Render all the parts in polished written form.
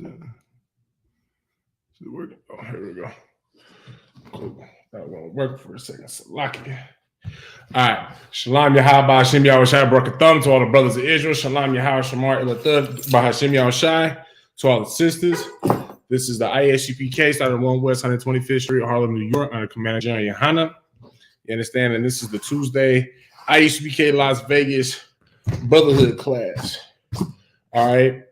it working? Oh, here we go. Cool. That won't work for a second. So lock it in. All right. Shalom Yahweh Hashem Yahushai Barakatham to all the brothers of Israel. Shalom Yahweh Shamar Ilathah Bahashem Yahushai to all the sisters. This is the ISUPK, started 1 West 125th Street, Harlem, New York, under Commander General Yohana. You understand? And this is the Tuesday ISUPK Las Vegas Brotherhood class. All right.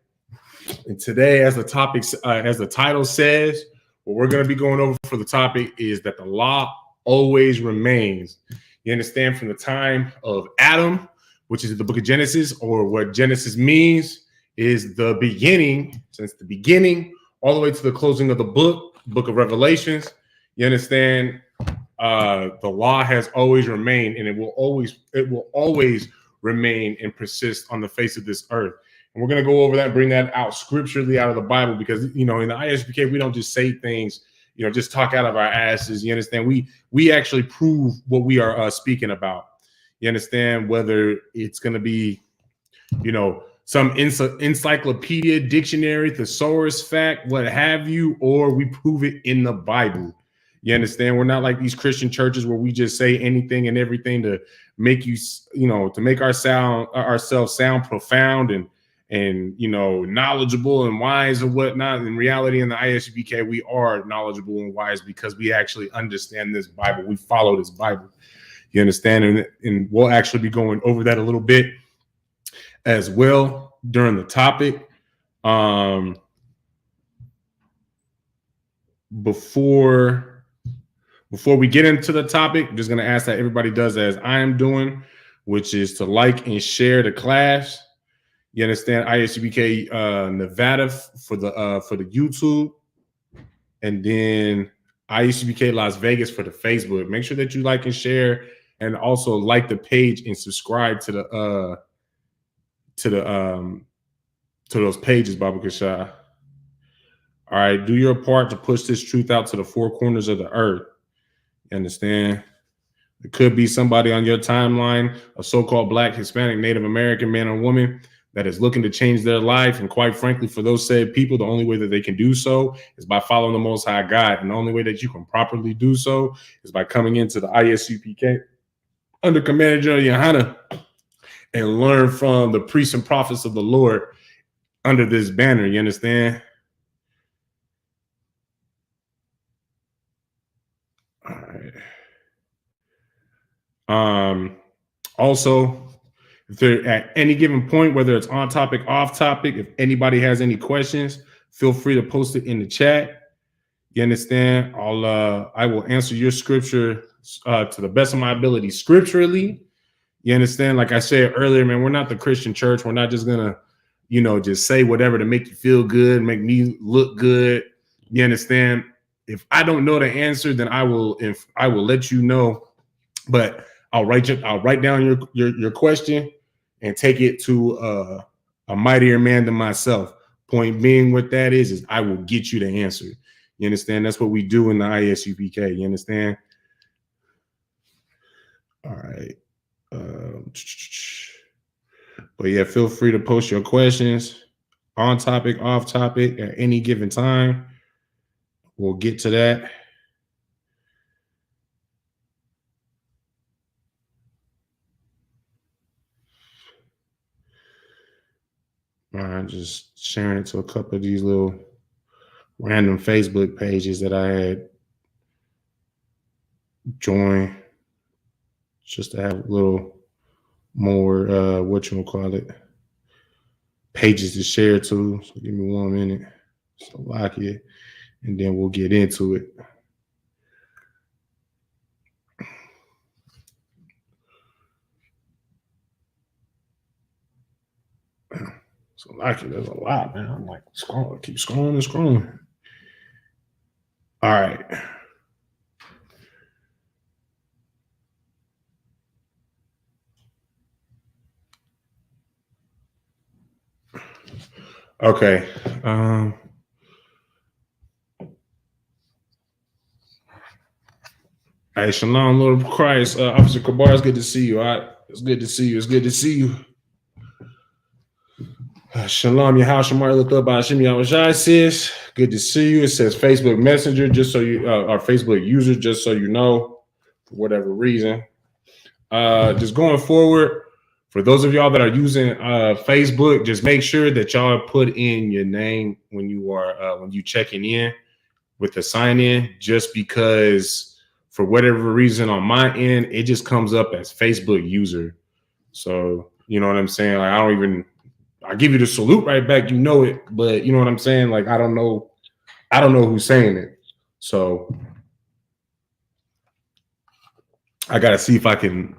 And today, as the topic, as the title says, what we're going to be going over for the topic is that the law always remains. You understand? From the time of Adam, which is the book of Genesis, or what Genesis means is the beginning, since the beginning all the way to the closing of the book of Revelations. You understand? The law has always remained, and it will always remain and persist on the face of this earth. And we're going to go over that and bring that out scripturally out of the Bible, because, you know, in the ISUPK, we don't just say things, you know, just talk out of our asses. You understand? We actually prove what we are speaking about. You understand? Whether it's going to be, you know, some encyclopedia, dictionary, thesaurus fact, what have you, or we prove it in the Bible. You understand? We're not like these Christian churches where we just say anything and everything to make you know, to make ourselves sound profound and you know, knowledgeable and wise and whatnot. In reality, in the ISUPK, we are knowledgeable and wise because we actually understand this Bible. We follow this Bible. You understand? And we'll actually be going over that a little bit as well during the topic. Before we get into the topic, I'm just going to ask that everybody does as I am doing, which is to like and share the class. You understand? ISUPK Nevada for the YouTube, and then ISUPK Las Vegas for the Facebook. Make sure that you like and share, and also like the page and subscribe to those pages, Baba Kasha. All right, do your part to push this truth out to the four corners of the earth. You understand? It could be somebody on your timeline, a so-called Black, Hispanic, Native American man or woman that is looking to change their life. And quite frankly, for those said people, the only way that they can do so is by following the Most High God. And the only way that you can properly do so is by coming into the ISUPK under Commander General Yohana and learn from the priests and prophets of the Lord under this banner. You understand? All right. Also, if they're at any given point, whether it's on topic, off topic, if anybody has any questions, feel free to post it in the chat. You understand? I will answer your scripture to the best of my ability scripturally. You understand? Like I said earlier, man, we're not the Christian church. We're not just gonna, you know, just say whatever to make you feel good, make me look good. You understand? If I don't know the answer, then I will let you know. But I'll write down your question and take it to a mightier man than myself. Point being, what that is I will get you the answer. You understand? That's what we do in the ISUPK. You understand? All right. But yeah, feel free to post your questions on topic, off topic at any given time. We'll get to that. I'm just sharing it to a couple of these little random Facebook pages that I had joined just to have a little more, pages to share to. So give me 1 minute. So lock it, and then we'll get into it. So like there's a lot, man. I'm like keep scrolling and scrolling. All right. Okay. Hey, Shalom, Lord of Christ. Officer Kabar, it's good to see you. All right. It's good to see you. It's good to see you. Shalom, your house, Shamar looked up by Shimmy Awashai sis. Good to see you. It says Facebook Messenger, just so you, our Facebook user, just so you know, for whatever reason. Just going forward, for those of y'all that are using Facebook, just make sure that y'all put in your name when you are when you checking in with the sign in, just because for whatever reason on my end, it just comes up as Facebook user. So you know what I'm saying? Like I give you the salute right back, you know it, but you know what I'm saying? Like I don't know who's saying it. So I gotta see if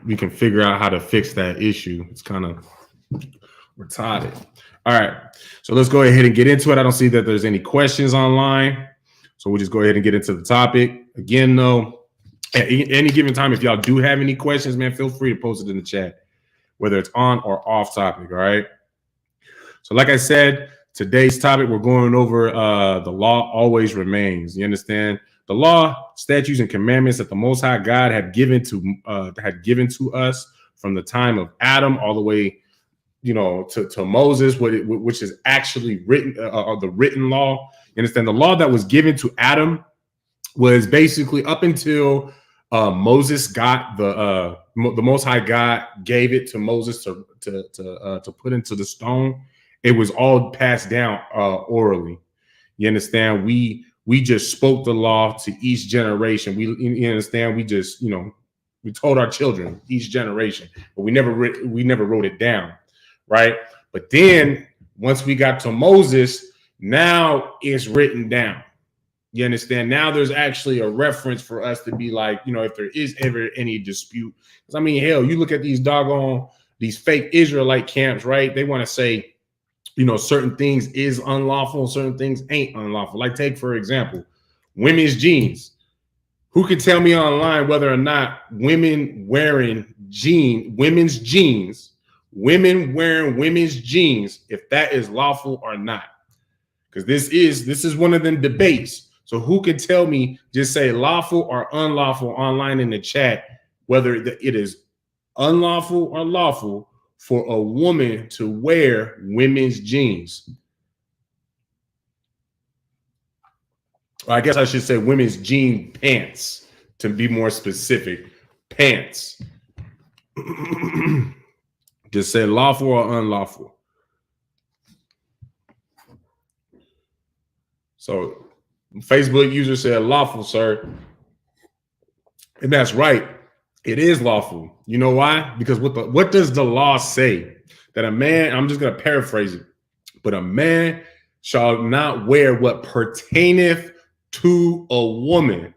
we can figure out how to fix that issue. It's kind of retarded. All right, so let's go ahead and get into it. I don't see that there's any questions online, so we'll just go ahead and get into the topic. Again, though, at any given time, if y'all do have any questions, man, feel free to post it in the chat, whether it's on or off topic. All right. So like I said, today's topic, we're going over the law always remains. You understand? The law, statutes, and commandments that the Most High God had given to us from the time of Adam all the way, you know, to Moses, which is actually written, the written law. You understand? The law that was given to Adam was basically up until Moses got the Most High God gave it to Moses to put into the stone. It was all passed down orally. You understand? We just spoke the law to each generation. You understand? We just, you know, we told our children each generation, but we never wrote it down, right? But then once we got to Moses, now it's written down. You understand? Now there's actually a reference for us to be like, you know, if there is ever any dispute. Because I mean, hell, you look at these fake Israelite camps, right? They want to say, you know, certain things is unlawful, certain things ain't unlawful. Like take, for example, women's jeans. Who can tell me online whether or not women wearing women's jeans, if that is lawful or not? Because this is one of them debates. So who can tell me, just say lawful or unlawful online in the chat, whether it is unlawful or lawful for a woman to wear women's jeans. Or I guess I should say women's jean pants, to be more specific. Pants. Just say lawful or unlawful. So Facebook user said lawful, sir. And that's right. It is lawful. You know why? Because what does the law say? That a man, I'm just going to paraphrase it, but a man shall not wear what pertaineth to a woman,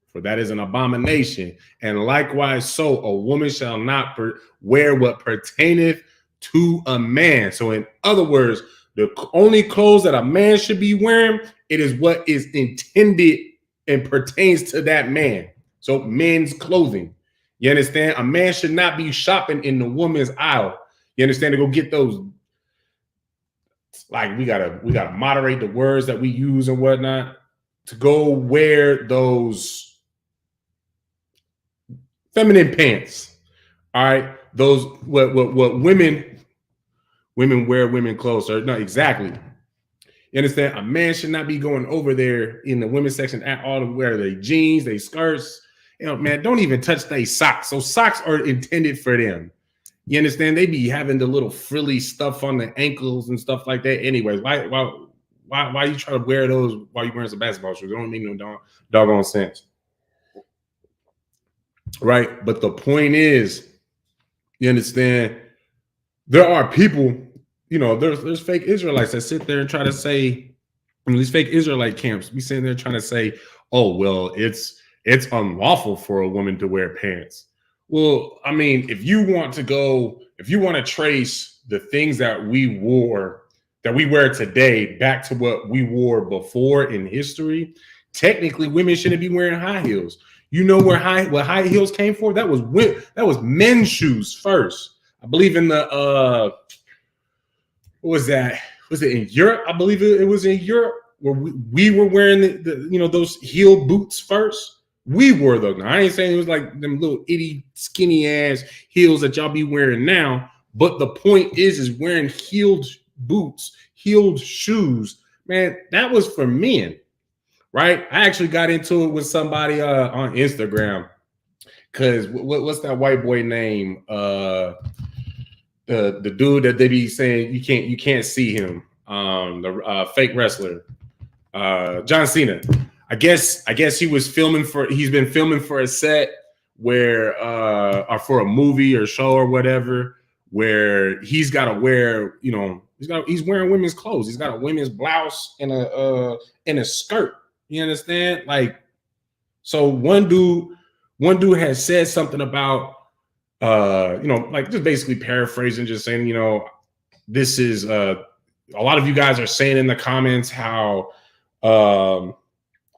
for that is an abomination. And likewise, so a woman shall not wear what pertaineth to a man. So in other words, the only clothes that a man should be wearing, it is what is intended and pertains to that man. So men's clothing. You understand? A man should not be shopping in the woman's aisle. You understand? To go get those. Like we gotta moderate the words that we use and whatnot. To go wear those feminine pants. All right, those what women wear women clothes. Or no, exactly. You understand? A man should not be going over there in the women's section at all to wear their jeans, their skirts. You know, man, don't even touch their socks. So socks are intended for them. You understand? They be having the little frilly stuff on the ankles and stuff like that. Anyways, why you try to wear those while you're wearing some basketball shoes? It don't make no doggone sense. Right? But the point is, you understand, there are people, you know, there's fake Israelites that sit there and try to say, these fake Israelite camps be sitting there trying to say, oh, well, it's unlawful for a woman to wear pants. Well, I mean, if you want to trace the things that we wear today back to what we wore before in history, technically women shouldn't be wearing high heels. You know what high heels came for? That was men's shoes first. I believe in the what was that? Was it in Europe? I believe it was in Europe where we were wearing the those heel boots first. We wore those. Now, I ain't saying it was like them little itty skinny ass heels that y'all be wearing now, but the point is wearing heeled boots, heeled shoes. Man, that was for men, right? I actually got into it with somebody on Instagram because what's that white boy name? The dude that they be saying you can't see him. The fake wrestler, John Cena. I guess he's been filming for a set where or for a movie or show or whatever, where he's got to wear, he's wearing women's clothes. He's got a women's blouse and a skirt. You understand? Like, so one dude has said something about like just basically paraphrasing, just saying, this is a lot of you guys are saying in the comments how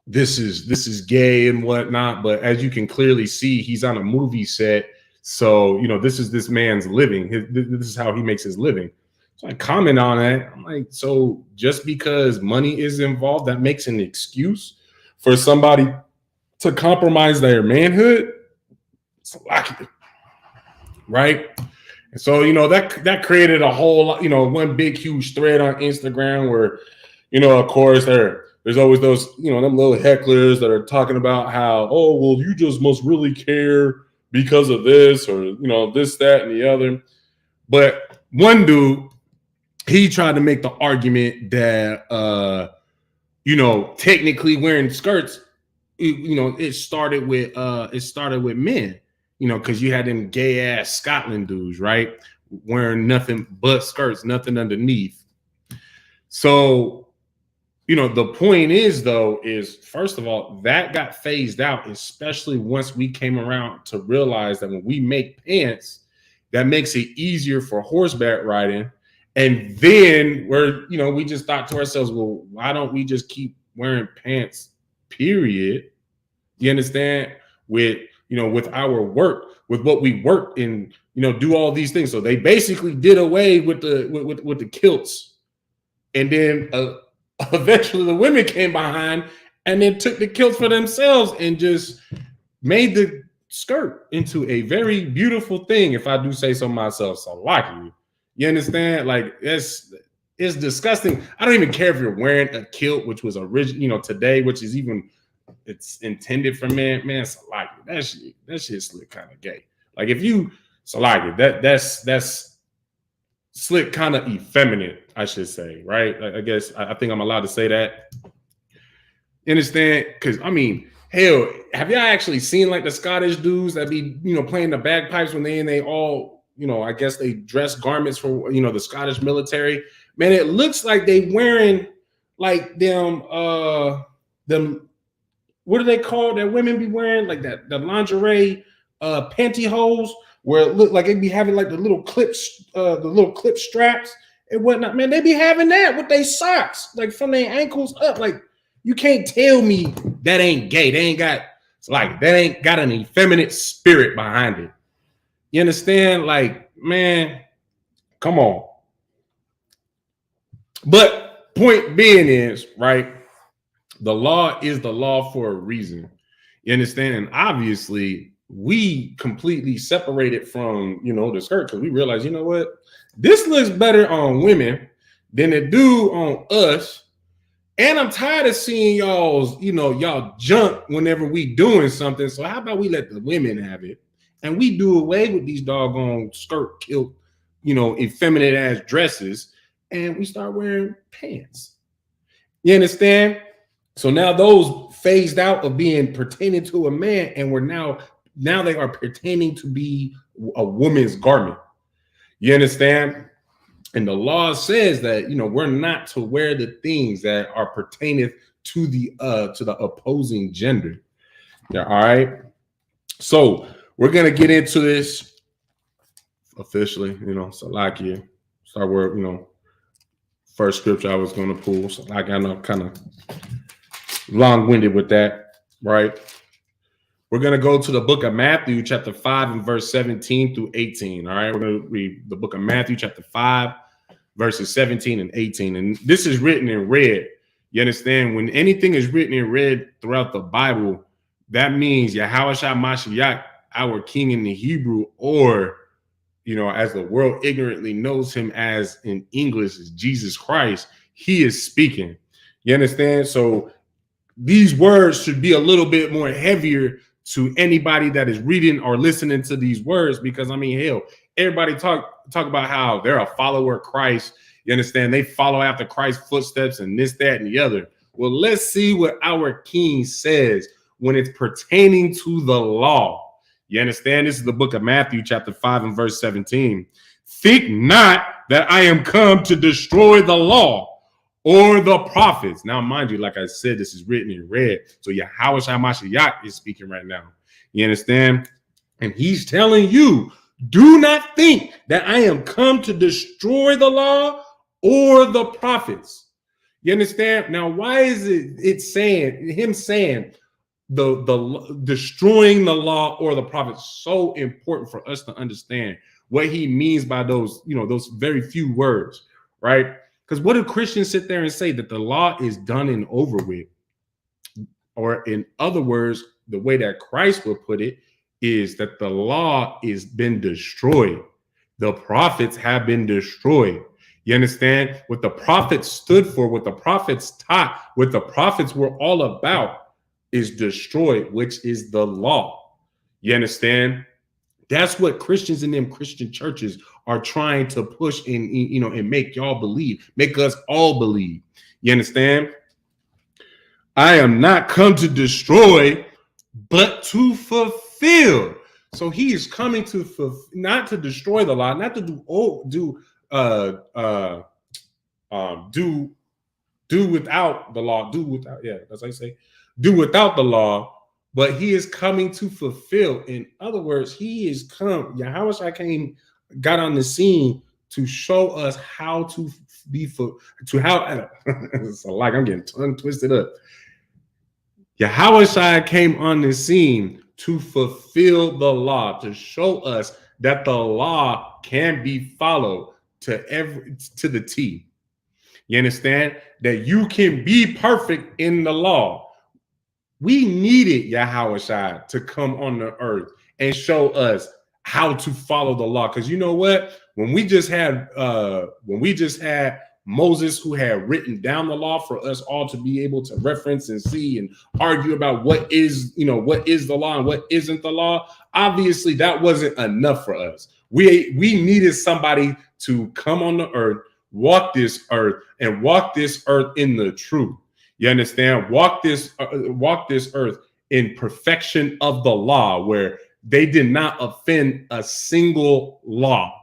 this is gay and whatnot, but as you can clearly see, he's on a movie set. So, this is this man's living. This is how he makes his living. So I comment on that. I'm like, so just because money is involved, that makes an excuse for somebody to compromise their manhood? It's lucky, right? And so, that created a whole, one big, huge thread on Instagram where, of course, there's always those, them little hecklers that are talking about how, oh, well, you just must really care because of this or, this, that, and the other. But one dude, he tried to make the argument that, technically wearing skirts, it started with men, because you had them gay ass Scotland dudes, right? Wearing nothing but skirts, nothing underneath. So, the point is, though, is first of all, that got phased out, especially once we came around to realize that when we make pants, that makes it easier for horseback riding. And then we just thought to ourselves, well, why don't we just keep wearing pants, period? You understand? With our work, with what we work and, do all these things. So they basically did away with the kilts. And then eventually the women came behind and then took the kilts for themselves and just made the skirt into a very beautiful thing, if I do say so myself. So lucky. You understand? Like, it's disgusting. I don't even care if you're wearing a kilt, which was original, today, which is even, it's intended for men. Man, it's like that shit's slick kind of gay. Like, if you that's slick kind of effeminate, I should say, right? I guess I think I'm allowed to say that. You understand? Because I mean, hell, have y'all actually seen like the Scottish dudes that be playing the bagpipes when they all I guess they dress garments for the Scottish military? Man, it looks like they wearing like them what do they call that women be wearing, like that the lingerie pantyhose, where it looked like they be having like the little clip straps and whatnot. Man, they be having that with their socks, like from their ankles up. Like, you can't tell me that ain't gay. That ain't got an effeminate spirit behind it. You understand? Like, man, come on. But point being is, right, the law is the law for a reason. You understand? And obviously, we completely separated from, the skirt, because we realized, you know what? This looks better on women than it do on us. And I'm tired of seeing y'all junk whenever we doing something. So how about we let the women have it? And we do away with these doggone skirt, kilt, effeminate ass dresses, and we start wearing pants. You understand? So now those phased out of being pertaining to a man, and we're now they are pertaining to be a woman's garment. You understand? And the law says that we're not to wear the things that are pertaining to the opposing gender. Yeah, all right. So we're gonna get into this officially. Salakia. Start where first scripture I was gonna pull. So I got enough kind of long-winded with that, right? We're going to go to the book of Matthew, chapter 5, and verse 17 through 18. All right, we're going to read the book of Matthew, chapter 5, verses 17 and 18. And this is written in red. You understand? When anything is written in red throughout the Bible, that means Yahushua Mashiach, our king in the Hebrew, or as the world ignorantly knows him as in English as Jesus Christ, he is speaking. You understand? So these words should be a little bit more heavier to anybody that is reading or listening to these words, because I mean, hell, everybody talk about how they're a follower of Christ. You understand? They follow after Christ's footsteps and this, that, and the other. Well, let's see what our King says when it's pertaining to the law. You understand? This is the book of Matthew, chapter 5 and verse 17. Think not that I am come to destroy the law or the prophets. Now, mind you, like I said, this is written in red. So Yahweh Mashiach is speaking right now. You understand? And he's telling you, do not think that I am come to destroy the law or the prophets. You understand? Now, why is him saying the destroying the law or the prophets so important for us to understand what he means by those very few words, right? Because what do Christians sit there and say? That the law is done and over with? Or in other words, the way that Christ would put it is that the law is been destroyed. The prophets have been destroyed. You understand? What the prophets stood for, what the prophets taught, what the prophets were all about is destroyed, which is the law. You understand? That's what Christians in them Christian churches are trying to push and make y'all believe, make us all believe. You understand? I am not come to destroy, but to fulfill. So he is coming to not to destroy the law, not to do without the law, that's how you say, do without the law, but he is coming to fulfill. In other words, he is come. Yahweh got on the scene to show us how to it's like I'm getting tongue twisted up. Yahweh came on the scene to fulfill the law, to show us that the law can be followed to the T. You understand? That you can be perfect in the law. We needed Yahweh to come on the earth and show us how to follow the law. Because you know what? When we just had Moses, who had written down the law for us all to be able to reference and see and argue about what is the law and what isn't the law, obviously that wasn't enough for us. We needed somebody to come on the earth, walk this earth in the truth. You understand? Walk this earth in perfection of the law, where they did not offend a single law.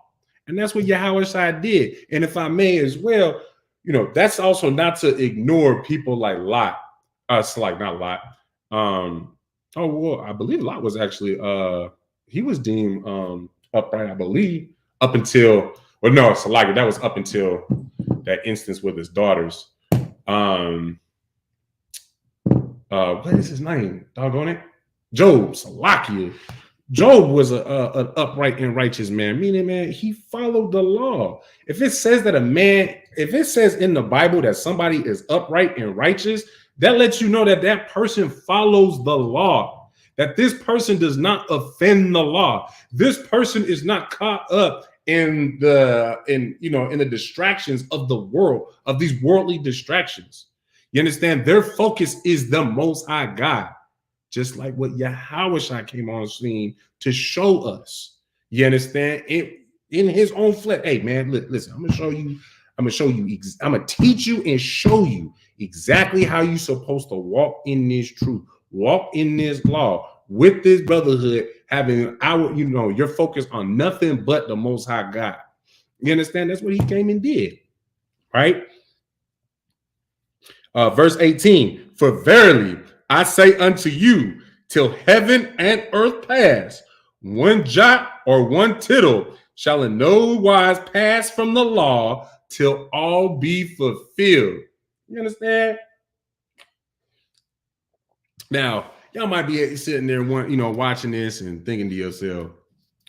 And that's what Yahweh did. And if I may as well, that's also not to ignore people like Lot. Not Lot. I believe Lot was actually he was deemed upright, I believe, up until that was up until that instance with his daughters. What is his name? Doggone it. Job, Salakia. Job was an upright and righteous man, meaning, man, he followed the law. If it says in the Bible that somebody is upright and righteous, that lets you know that that person follows the law, that this person does not offend the law. This person is not caught up in the distractions of the world, of these worldly distractions. You understand? Their focus is the Most High God. Just like what Yahweh came on scene to show us. You understand? In his own flesh. Hey, man, listen, I'm gonna teach you and show you exactly how you're supposed to walk in this truth, walk in this law, with this brotherhood, having your focus on nothing but the Most High God. You understand? That's what he came and did, right? Verse 18, for verily I say unto you, till heaven and earth pass, one jot or one tittle shall in no wise pass from the law till all be fulfilled. You understand? Now, y'all might be sitting there, watching this and thinking to yourself,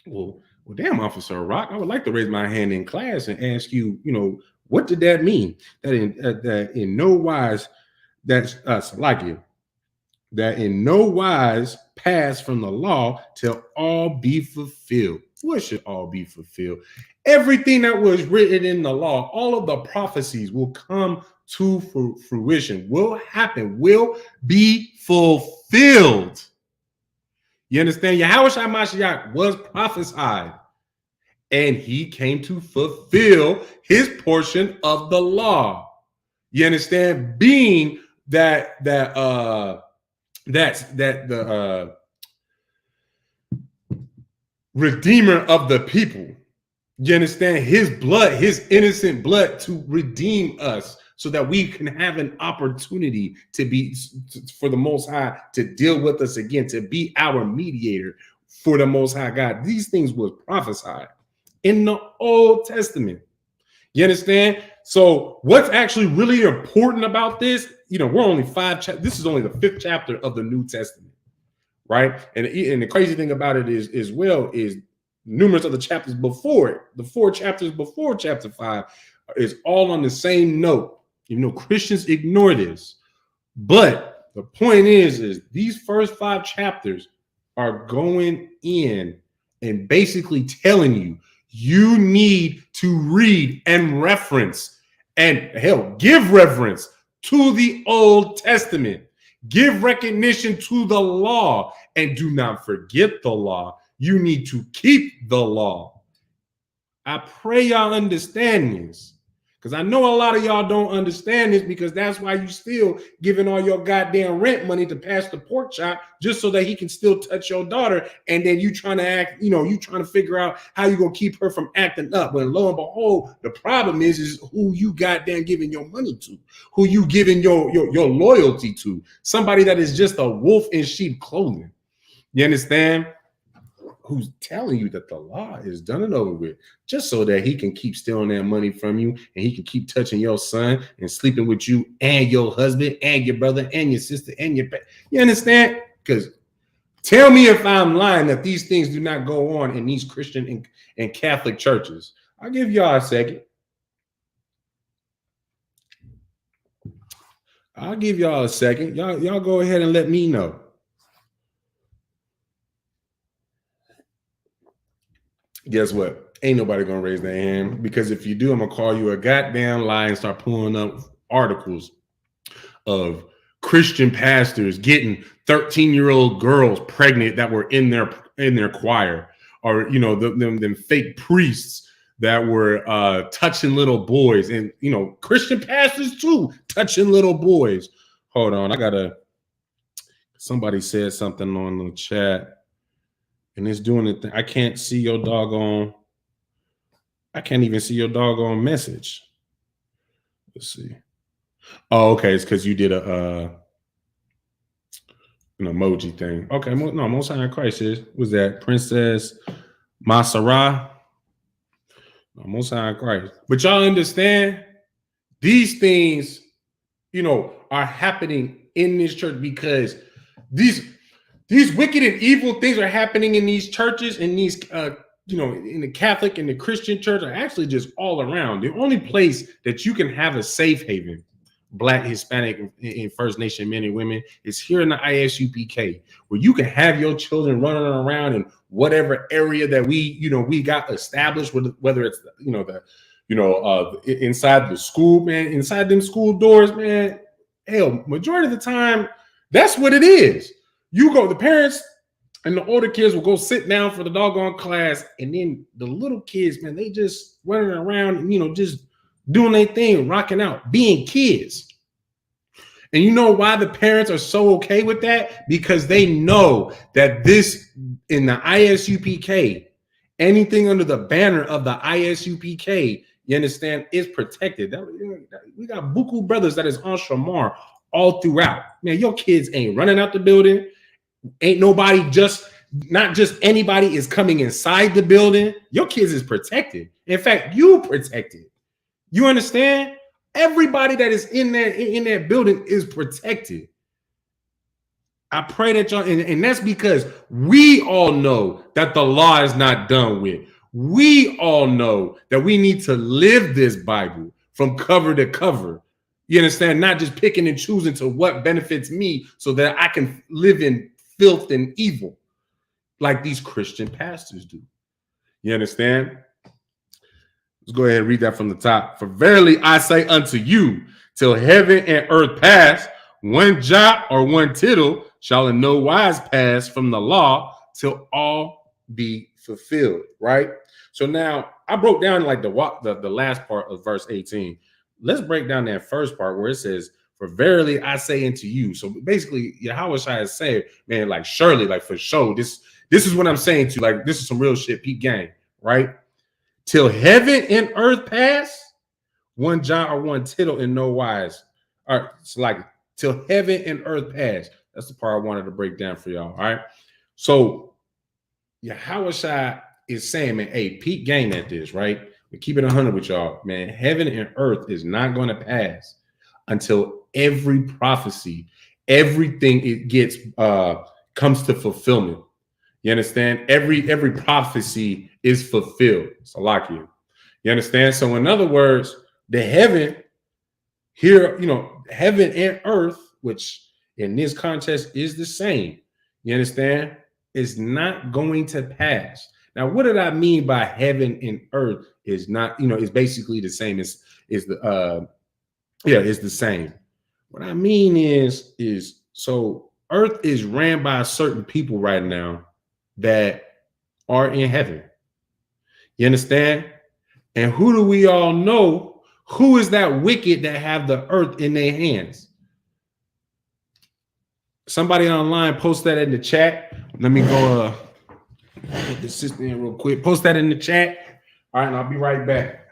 well, damn, Officer Rock, I would like to raise my hand in class and ask you, what did that mean? That in no wise, that's us like you. That in no wise pass from the law till all be fulfilled. What should all be fulfilled? Everything that was written in the law, all of the prophecies will come to fruition, will happen, will be fulfilled. You understand? Yahweh Shai Mashiach was prophesied, and he came to fulfill his portion of the law. You understand? Being that the redeemer of the people. You understand? His blood, his innocent blood, to redeem us, so that we can have an opportunity to be, for the Most High to deal with us again, to be our mediator for the Most High God. These things were prophesied in the Old Testament. You understand? So what's actually really important about this, we're only this is only the 5th chapter of the New Testament, right? And the crazy thing about it is, as well, is numerous of the chapters before it, the 4 chapters before chapter 5, is all on the same note. Christians ignore this, but the point is these first 5 chapters are going in and basically telling you need to read and reference, and hell, give reverence to the Old Testament. Give recognition to the law, and do not forget the law. You need to keep the law. I pray y'all understand this, because I know a lot of y'all don't understand this, because that's why you still giving all your goddamn rent money to Pastor Pork Chop, just so that he can still touch your daughter. And then you trying to act, you trying to figure out how you going to keep her from acting up. When lo and behold, the problem is who you goddamn giving your money to, who you giving your loyalty to. Somebody that is just a wolf in sheep clothing. You understand? Who's telling you that the law is done and over with, just so that he can keep stealing that money from you, and he can keep touching your son and sleeping with you and your husband and your brother and your sister and you understand? Because tell me if I'm lying that these things do not go on in these Christian and Catholic churches. I'll give y'all a second. Y'all go ahead and let me know. Guess what? Ain't nobody gonna raise their hand, because if you do, I'm gonna call you a goddamn lie and start pulling up articles of Christian pastors getting 13-year-old girls pregnant that were in their choir, or them fake priests that were touching little boys, and Christian pastors too touching little boys. Hold on, somebody said something on the chat. And it's doing the thing. I can't see your doggone. I can't even see your doggone message. Let's see. Oh, okay. It's because you did an emoji thing. Okay. No, Most High in Christ was that Princess Masara? No, Most High in Christ. But y'all understand these things, are happening in this church, because these wicked and evil things are happening in these churches, and these, in the Catholic and the Christian church, are actually just all around. The only place that you can have a safe haven, Black, Hispanic, and First Nation men and women, is here in the ISUPK, where you can have your children running around in whatever area that we got established, whether it's inside the school, man, inside them school doors, man. Hell, majority of the time, that's what it is. The parents and the older kids will go sit down for the doggone class, and then the little kids, man, they just running around and, just doing their thing, rocking out, being kids. And you know why the parents are so okay with that? Because they know that this, in the ISUPK, anything under the banner of the ISUPK, you understand, is protected. We got buku brothers that is on Shamar all throughout. Man, your kids ain't running out the building. Ain't nobody not just anybody is coming inside the building. Your kids is protected. In fact, you protected. You understand? Everybody that is in that building is protected. I pray that y'all, and that's because we all know that the law is not done with. We all know that we need to live this Bible from cover to cover. You understand? Not just picking and choosing to what benefits me so that I can live in filth and evil like these Christian pastors do. You understand? Let's go ahead and read that from the top. For verily I say unto you, till heaven and earth pass, one jot or one tittle shall in no wise pass from the law till all be fulfilled. Right? So now I broke down like the last part of verse 18. Let's break down that first part where it says, for verily I say unto you. So basically, Yahweh Shai is saying, man, like surely, like for sure, this is what I'm saying to you. Like, this is some real shit, peak gang, right? Till heaven and earth pass, one jot or one tittle in no wise. All right, it's like till heaven and earth pass. That's the part I wanted to break down for y'all. All right. So Yahweh Shai is saying, man, hey, peak game at this, right? We keep it 100 with y'all, man. Heaven and earth is not going to pass until every prophecy, everything it gets comes to fulfillment. You understand? Every prophecy is fulfilled. So like you understand? So in other words, the heaven here, heaven and earth, which in this context is the same. You understand? Is not going to pass. Now, what did I mean by heaven and earth is not, is basically the same is the it's the same. What I mean is so earth is ran by certain people right now that are in heaven. You understand? And who do we all know? Who is that wicked that have the earth in their hands? Somebody online, post that in the chat. Let me go put the system in real quick. Post that in the chat. All right, and I'll be right back.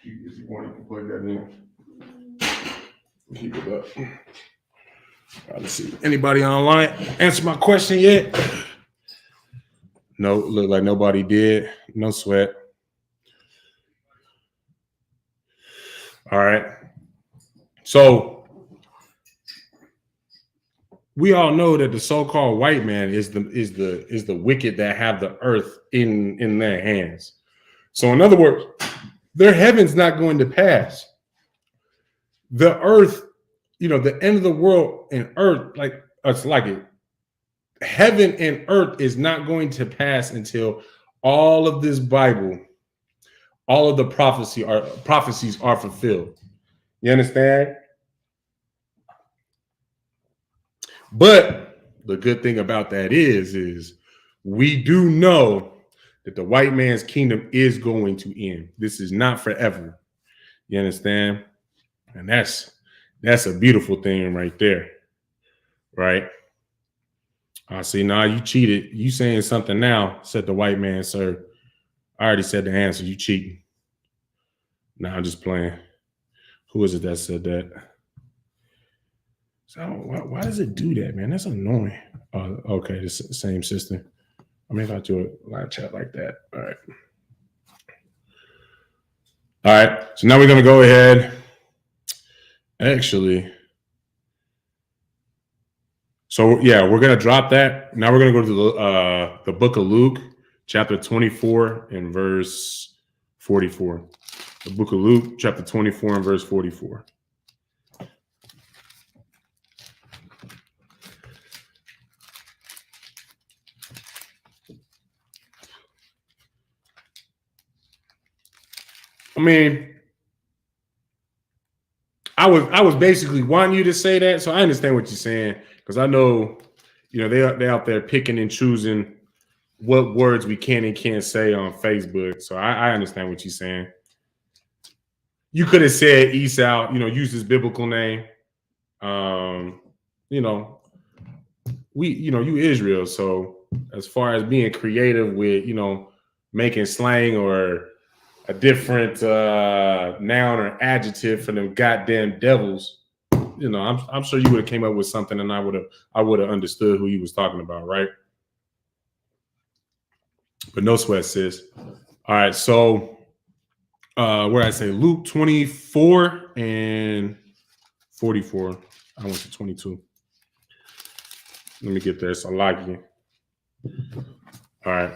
If you want, you can plug that in. Keep it up. Let's see. Anybody online answer my question yet? No, look like nobody did. No sweat. All right. So we all know that the so-called white man is the wicked that have the earth in their hands. So in other words, their heaven's not going to pass. The earth, the end of the world and earth, like it's like it. Heaven and earth is not going to pass until all of this Bible, all of the prophecies are fulfilled. You understand? But the good thing about that is we do know that the white man's kingdom is going to end. This is not forever. You understand? And that's a beautiful thing right there. Right? I see. Now you cheated. You saying something now, said the white man, sir. I already said the answer. You cheating. Nah, I'm just playing. Who is it that said that? So why does it do that, man? That's annoying. Okay, the same system. I mean, if I do a live chat like that. All right. All right. So now we're going to go ahead. Actually. So, yeah, we're going to drop that. Now we're going to go to the book of Luke, chapter 24 and verse 44. The book of Luke, chapter 24 and verse 44. I mean, I was basically wanting you to say that, so I understand what you're saying because I know, they're out there picking and choosing what words we can and can't say on Facebook. So I understand what you're saying. You could have said Esau, use his biblical name. Um, you know, you Israel. So as far as being creative with, making slang or a different noun or adjective for them goddamn devils, I'm sure you would have came up with something, and I would have understood who he was talking about, right? But no sweat, sis. All right, so where I say Luke 24 and 44. I went to 22. Let me get there. So I like you. All right.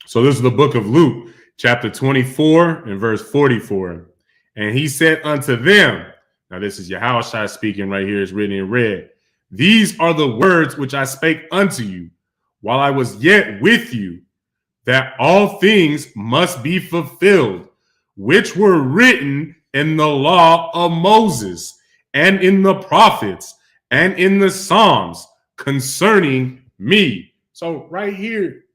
So this is the book of Luke, chapter 24 and verse 44. And he said unto them, now this is Yahushua speaking right here, it's written in red. These are the words which I spake unto you while I was yet with you, that all things must be fulfilled, which were written in the law of Moses and in the prophets and in the Psalms concerning me. So right here,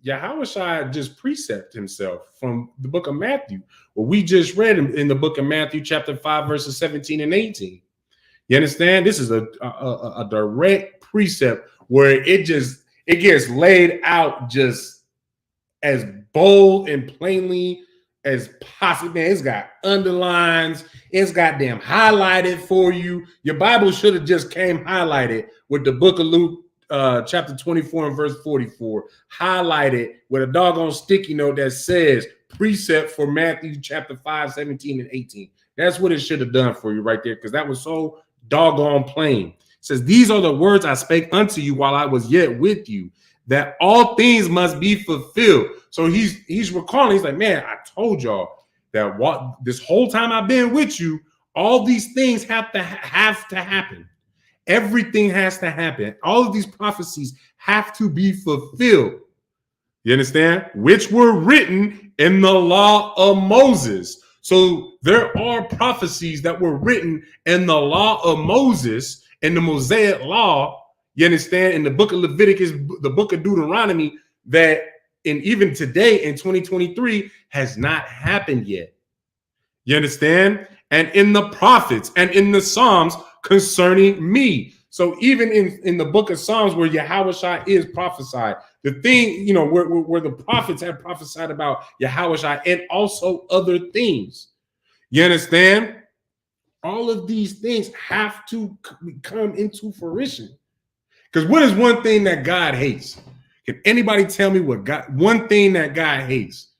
Yahushua just precept himself from the book of Matthew. Well, we just read in the book of Matthew, chapter 5, verses 17 and 18. You understand? This is a direct precept where it gets laid out just as bold and plainly as possible. Man, it's got underlines. It's goddamn highlighted for you. Your Bible should have just came highlighted with the book of Luke, chapter 24 and verse 44, highlighted with a doggone sticky note that says precept for Matthew chapter 5, 17 and 18. That's what it should have done for you right there, because that was so doggone plain. It says, these are the words I spake unto you while I was yet with you, that all things must be fulfilled. So he's recalling, he's like, man, I told y'all that this whole time I've been with you, all these things have to happen. Everything has to happen. All of these prophecies have to be fulfilled. You understand? Which were written in the law of Moses. So there are prophecies that were written in the law of Moses, in the Mosaic law, you understand, in the book of Leviticus, the book of Deuteronomy, that even today in 2023 has not happened yet. You understand? And in the prophets and in the Psalms concerning me. So even in the book of Psalms where Yahushua is prophesied, the thing, where the prophets have prophesied about Yahushua and also other things. You understand? All of these things have to come into fruition. Because what is one thing that God hates? Can anybody tell me one thing that God hates?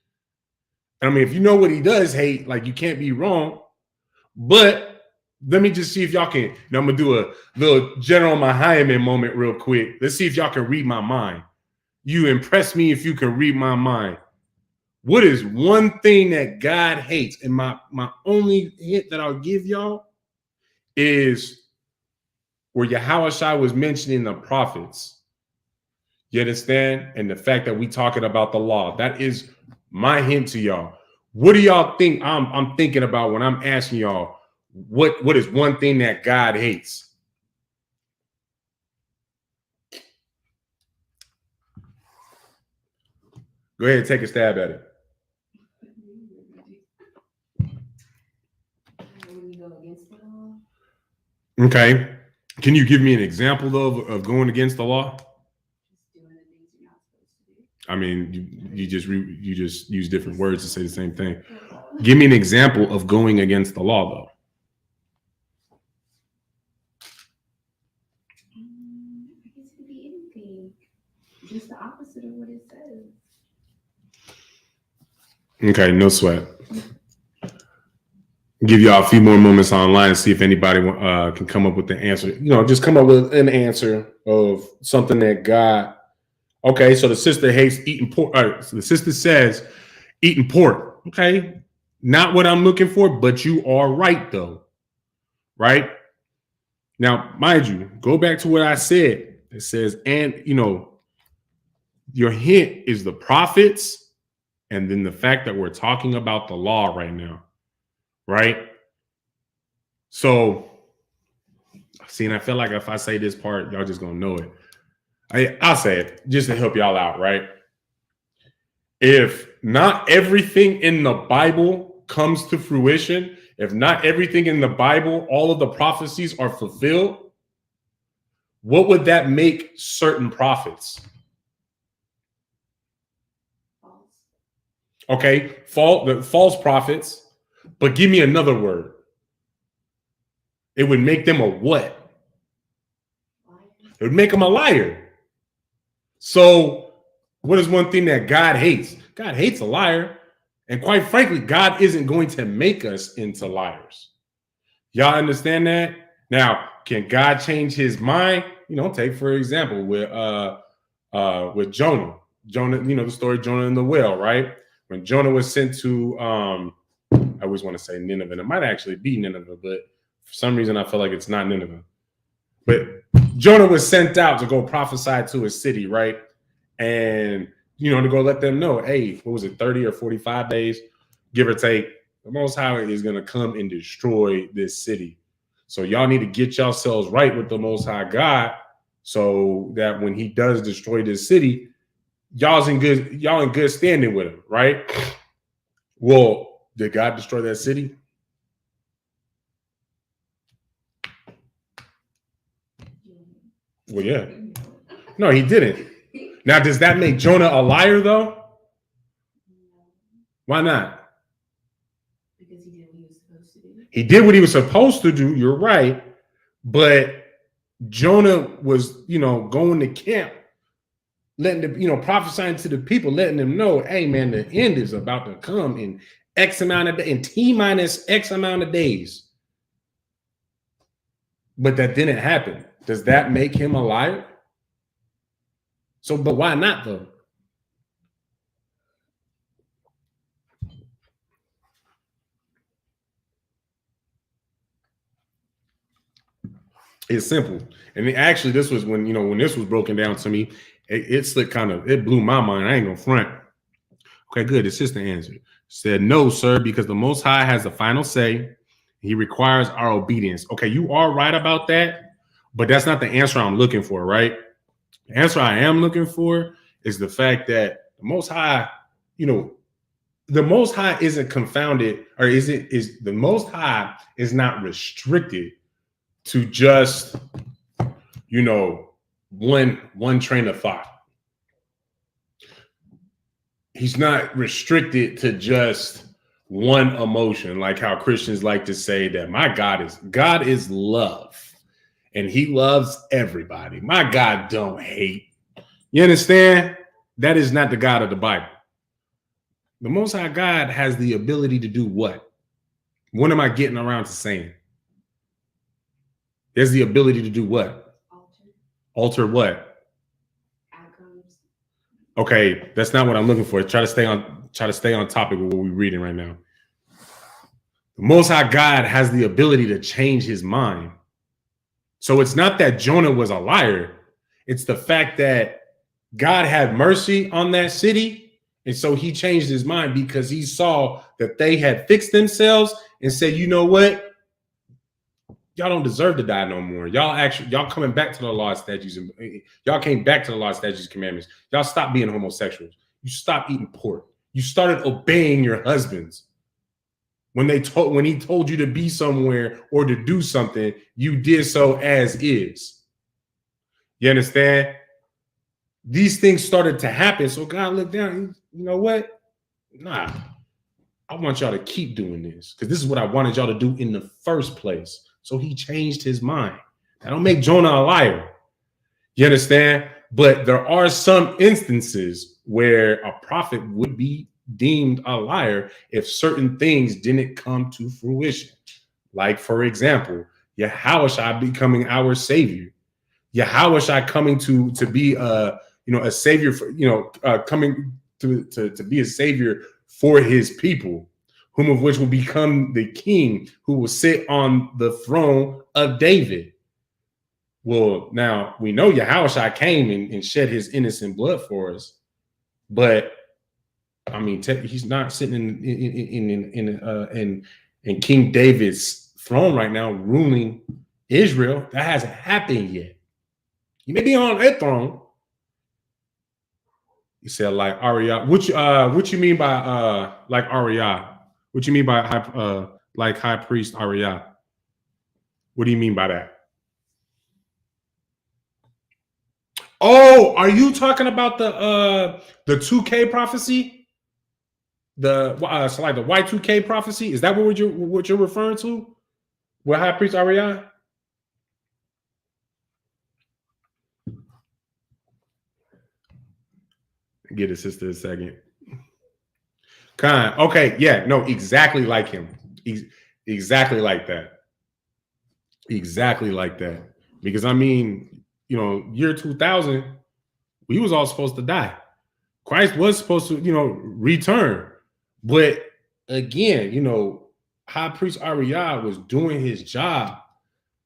I mean, if you know what he does hate, like, you can't be wrong. But let me just see if y'all can. I'm going to do a little General Mahayaman moment real quick. Let's see if y'all can read my mind. You impress me if you can read my mind. What is one thing that God hates? And my only hint that I'll give y'all is where Yahushua was mentioning the prophets. You understand? And the fact that we talking about the law. That is my hint to y'all. What do y'all think I'm thinking about when I'm asking y'all what is one thing that God hates? Go ahead and take a stab at it. Okay. Can you give me an example of going against the law? I mean, you just use different words to say the same thing. Give me an example of going against the law, though. I guess it could be anything. Just the opposite of what it says. Okay, no sweat. Give y'all a few more moments online and see if anybody can come up with the answer. Just come up with an answer of something that God. Okay, so the sister hates eating pork. So the sister says eating pork. Okay, not what I'm looking for, but you are right, though. Right? Now, mind you, go back to what I said. It says, and your hint is the prophets And then the fact that we're talking about the law right now, right? So, see, and I feel like if I say this part, y'all just gonna know it. I'll say it just to help y'all out, right? If not everything in the Bible comes to fruition, if not everything in the Bible, all of the prophecies are fulfilled, what would that make certain prophets? Okay, false prophets, but give me another word. It would make them a what? It would make them a liar. So, what is one thing that God hates? God hates a liar. And quite frankly, God isn't going to make us into liars. Y'all understand that? Now, can God change his mind? Take for example with Jonah. Jonah, the story of Jonah and the whale, right? When Jonah was sent to I always want to say Nineveh. It might actually be Nineveh, but for some reason I feel like it's not Nineveh. But Jonah was sent out to go prophesy to a city, right? And, to go let them know, hey, what was it, 30 or 45 days, give or take, the Most High is going to come and destroy this city. So y'all need to get yourselves right with the Most High God so that when he does destroy this city, y'all in good standing with him, right? Well, did God destroy that city? Well, yeah. No, he didn't. Now, does that make Jonah a liar, though? Why not? Because he did what he was supposed to do. He did what he was supposed to do. You're right. But Jonah was, going to camp, letting prophesying to the people, letting them know, hey, man, the end is about to come in X amount of days, in T minus X amount of days. But that didn't happen. Does that make him a liar? So, but why not, though? It's simple. And actually, this was when this was broken down to me, it blew my mind. I ain't gonna front. Okay, good. The sister answered. Said, no, sir, because the Most High has the final say. He requires our obedience. Okay, you are right about that, but that's not the answer I'm looking for, right? The answer I am looking for is the fact that the Most High, the Most High isn't confounded, or is the Most High is not restricted to just, one train of thought. He's not restricted to just one emotion, like how Christians like to say that God is love, and he loves everybody. My God don't hate. You understand? That is not the God of the Bible. The Most High God has the ability to do what? What am I getting around to saying? There's the ability to do what? Alter what? Outcomes. Okay, that's not what I'm looking for. Try to stay on topic with what we're reading right now. The Most High God has the ability to change his mind. So it's not that Jonah was a liar. It's the fact that God had mercy on that city. And so he changed his mind because he saw that they had fixed themselves and said, you know what? Y'all don't deserve to die no more. Y'all coming back to the law, statutes, and y'all came back to the law, statutes, commandments. Y'all stopped being homosexuals. You stopped eating pork. You started obeying your husbands. When he told you to be somewhere or to do something, you did so as is. You understand? These things started to happen. So God looked down. You know what? Nah, I want y'all to keep doing this because this is what I wanted y'all to do in the first place. So he changed his mind. That don't make Jonah a liar. You understand? But there are some instances where a prophet would be deemed a liar if certain things didn't come to fruition. Like, for example, Yahushua becoming our savior. Yahushua coming to be a savior for, coming to be a savior for his people, whom of which will become the king who will sit on the throne of David. Well, now we know Yahushua came and shed his innocent blood for us, but I mean, he's not sitting in King David's throne right now, ruling Israel. That hasn't happened yet. He may be on that throne. You said like Arya. What you mean by like Arya? What you mean by like high priest Arya? What do you mean by that? Oh, are you talking about the 2K prophecy? The so like the Y2K prophecy? Is that what you're referring to? With high priest Arya? Get a sister a second. Okay, yeah, no, exactly like him. Exactly like that. Exactly like that. Because I mean, year 2000, we was all supposed to die. Christ was supposed to, return. But again, high priest Arya was doing his job.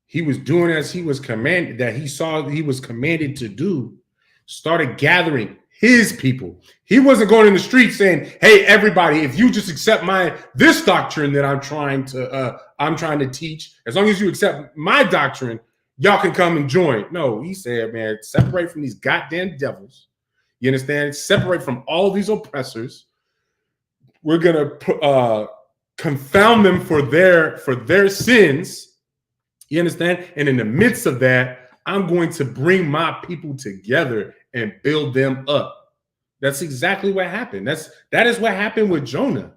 He was doing as he was commanded, that he saw he was commanded to do, started gathering his people. He wasn't going in the street saying, hey, everybody, if you just accept this doctrine that I'm trying to teach, as long as you accept my doctrine, y'all can come and join. No, he said, man, separate from these goddamn devils. You understand? Separate from all these oppressors. We're gonna confound them for their sins. You understand? And in the midst of that, I'm going to bring my people together and build them up. That's exactly what happened. That is what happened with Jonah.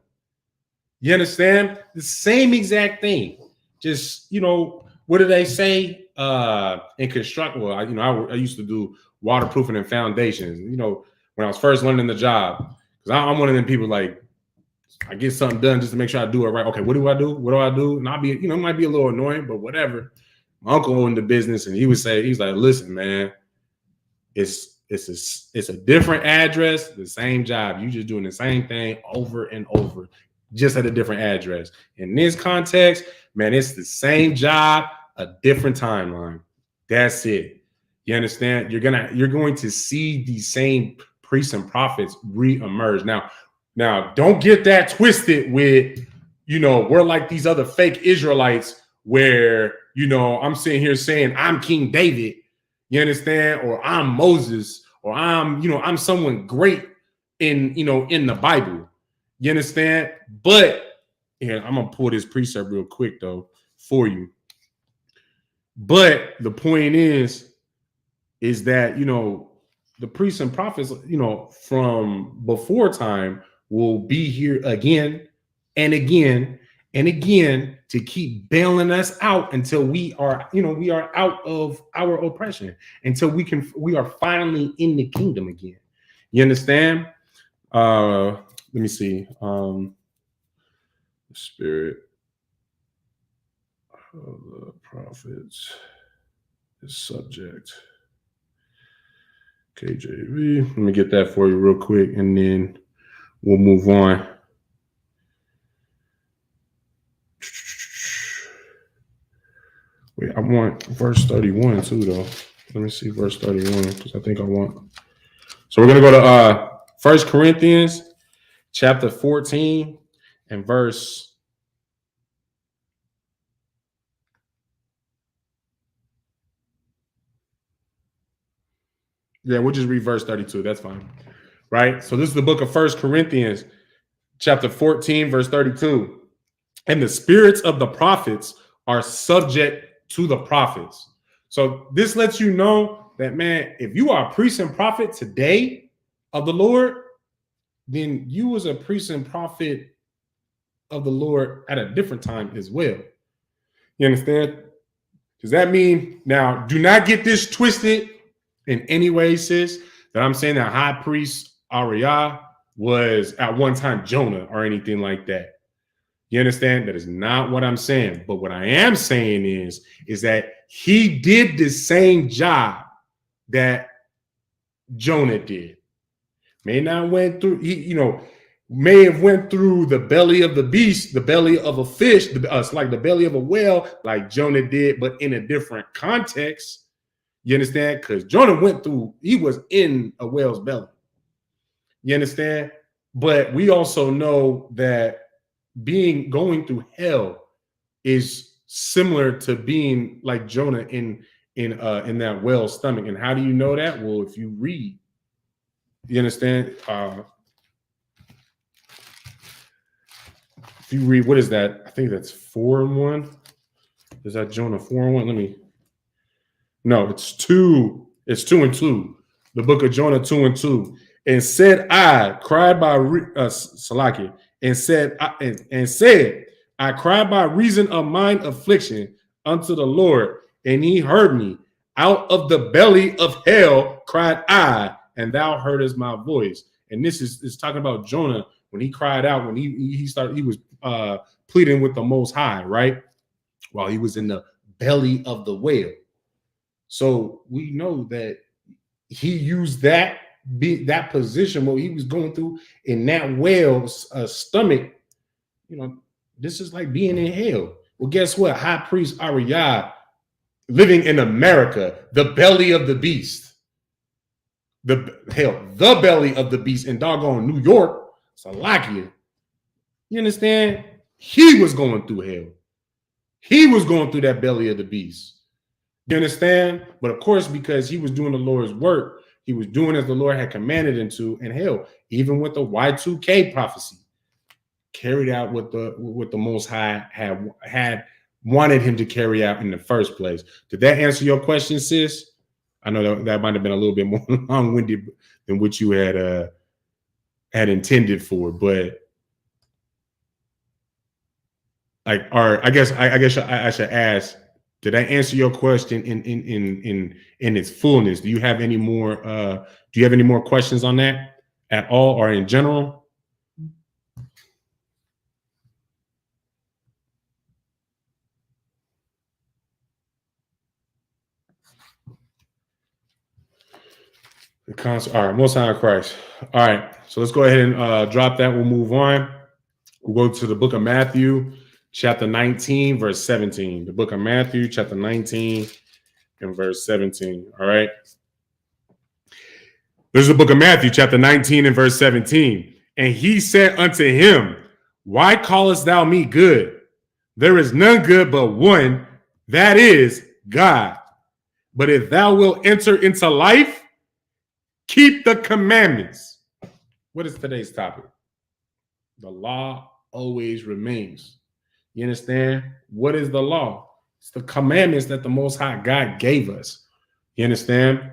You understand? The same exact thing. Just, what do they say in construction? Well, I used to do waterproofing and foundations. When I was first learning the job, because I'm one of them people like, I get something done just to make sure I do it right. Okay, what do I do? What do I do? And I'll be, it might be a little annoying, but whatever. My uncle owned the business, and he's like, listen, man, it's a different address, the same job. You just doing the same thing over and over, just at a different address. In this context, man, it's the same job, a different timeline. That's it. You understand? You're going to see these same priests and prophets reemerge. Now, don't get that twisted with, we're like these other fake Israelites where, I'm sitting here saying I'm King David, you understand? Or I'm Moses, or I'm someone great in the Bible, you understand? But here, I'm going to pull this precept real quick though for you. But the point is that, the priests and prophets, from before time will be here again and again and again to keep bailing us out until we are out of our oppression, until we are finally in the kingdom again. You understand? Let me see. Spirit of the prophets is subject. KJV. Let me get that for you real quick, and then we'll move on. Wait, I want verse 31 too, though. Let me see verse 31 because I think I want. So we're gonna go to 1 Corinthians chapter 14 and verse. Yeah, we'll just read verse 32. That's fine. Right? So this is the book of 1 Corinthians chapter 14, verse 32. And the spirits of the prophets are subject to the prophets. So this lets you know that, man, if you are a priest and prophet today of the Lord, then you was a priest and prophet of the Lord at a different time as well. You understand? Does that mean, now, do not get this twisted in any way, sis, that I'm saying that high priest Arya was at one time Jonah or anything like that. You understand? That is not what I'm saying. But what I am saying is that he did the same job that Jonah did. May not went through, may have went through the belly of the beast, the belly of a fish, like the belly of a whale, like Jonah did, but in a different context. You understand? Because Jonah he was in a whale's belly. You understand? But we also know that going through hell is similar to being like Jonah in that whale's stomach. And how do you know that? Well, if you read, you understand? If you read, what is that? I think that's 4:1. Is that Jonah 4:1? No, it's 2. It's 2:2. The book of Jonah 2:2. And said, I cried by Salaki, and said, I cried by reason of mine affliction unto the Lord, and he heard me. Out of the belly of hell cried I, and thou heardest my voice. And this is talking about Jonah when he cried out, when he was pleading with the Most High, right? While he was in the belly of the whale. So we know that he used that position, what he was going through in that whale's stomach. This is like being in hell. Well, guess what? High Priest Ariyah, living in America, the belly of the beast. The belly of the beast in doggone New York, Salakia. You understand? He was going through hell. He was going through that belly of the beast. You understand? But of course, because he was doing the Lord's work, he was doing as the Lord had commanded him to. And hell, even with the Y2K prophecy, carried out what the Most High had wanted him to carry out in the first place. Did that answer your question, sis? I know that might have been a little bit more long-winded than what you had intended for, but I guess I should ask, did I answer your question in its fullness? Do you have any more questions on that at all or in general? All right, Most High Christ. All right, so let's go ahead and drop that. We'll move on. We'll go to the book of Matthew, chapter 19, verse 17. The book of Matthew, chapter 19, and verse 17. All right. This is the book of Matthew, chapter 19, and verse 17. And he said unto him, why callest thou me good? There is none good but one, that is God. But if thou wilt enter into life, keep the commandments. What is today's topic? The law always remains. You understand? What is the law? It's the commandments that the Most High God gave us. You understand?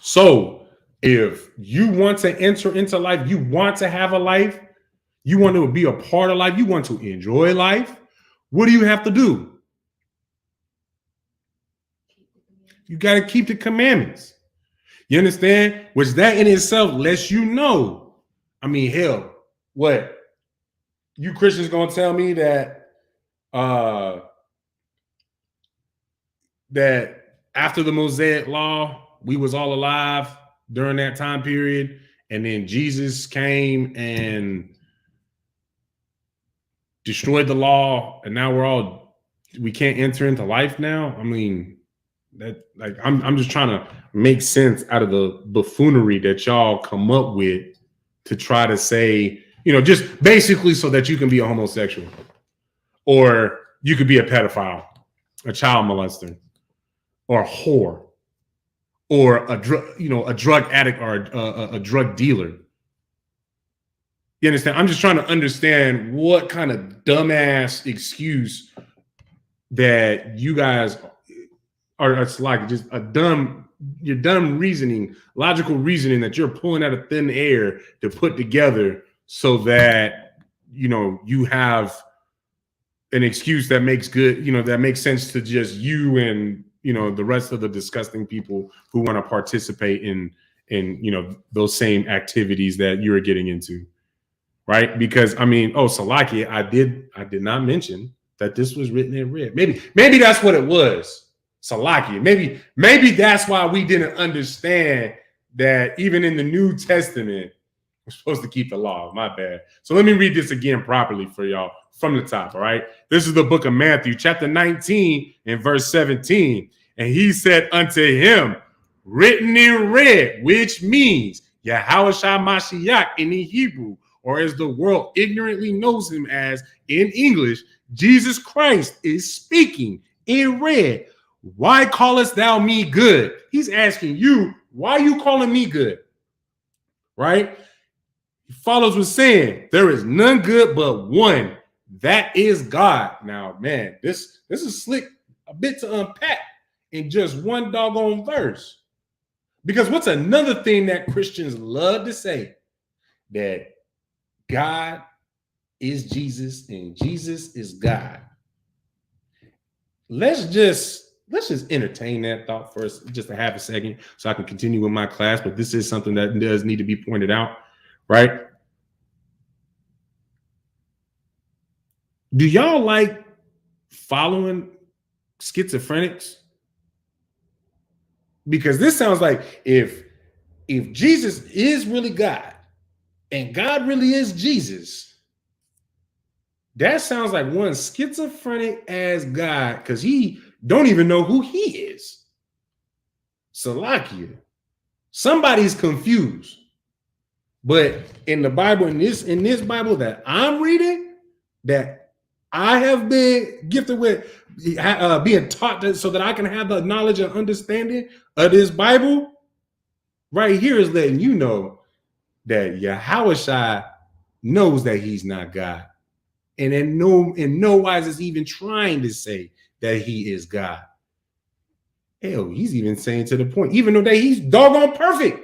So if you want to enter into life, you want to have a life, you want to be a part of life, you want to enjoy life, what do you have to do? You got to keep the commandments. You understand? Which that in itself lets you know. I mean, hell, what? You Christians gonna tell me that that after the Mosaic law, we was all alive during that time period, and then Jesus came and destroyed the law, and now we can't enter into life now? I mean, that I'm just trying to make sense out of the buffoonery that y'all come up with to try to say, just basically so that you can be a homosexual, or you could be a pedophile, a child molester, or a whore, or a drug addict, or a drug dealer. You understand? I'm just trying to understand what kind of dumbass excuse that you guys are. It's like just your dumb reasoning, logical reasoning that you're pulling out of thin air to put together so that, you have an excuse that makes that makes sense to just you and, the rest of the disgusting people who want to participate in those same activities that you're getting into. Right? Because Salaki, I did not mention that this was written in red. Maybe that's what it was. Salaki. Maybe that's why we didn't understand that even in the New Testament, we're supposed to keep the law. My bad. So let me read this again properly for y'all from the top. All right. This is the book of Matthew, chapter 19 and verse 17. And he said unto him, written in red, which means Yahushua Mashiach in the Hebrew, or as the world ignorantly knows him as in English, Jesus Christ is speaking in red. Why callest thou me good? He's asking you, why are you calling me good? Right? He follows with saying, there is none good but one. That is God. Now, man, this is slick, a bit to unpack in just one doggone verse. Because what's another thing that Christians love to say? That God is Jesus and Jesus is God. Let's just entertain that thought first, just a half a second, so I can continue with my class. But this is something that does need to be pointed out, right? Do y'all like following schizophrenics? Because this sounds like if Jesus is really God and God really is Jesus, that sounds like one schizophrenic as God, because he don't even know who he is. Salakia. Somebody's confused. But in the Bible, in this Bible that I'm reading, that I have been gifted with being taught so that I can have the knowledge and understanding of this Bible, right here is letting you know that Yahushua knows that he's not God. And in no wise is even trying to say that he is God. Hell, he's even saying to the point, even though that he's doggone perfect.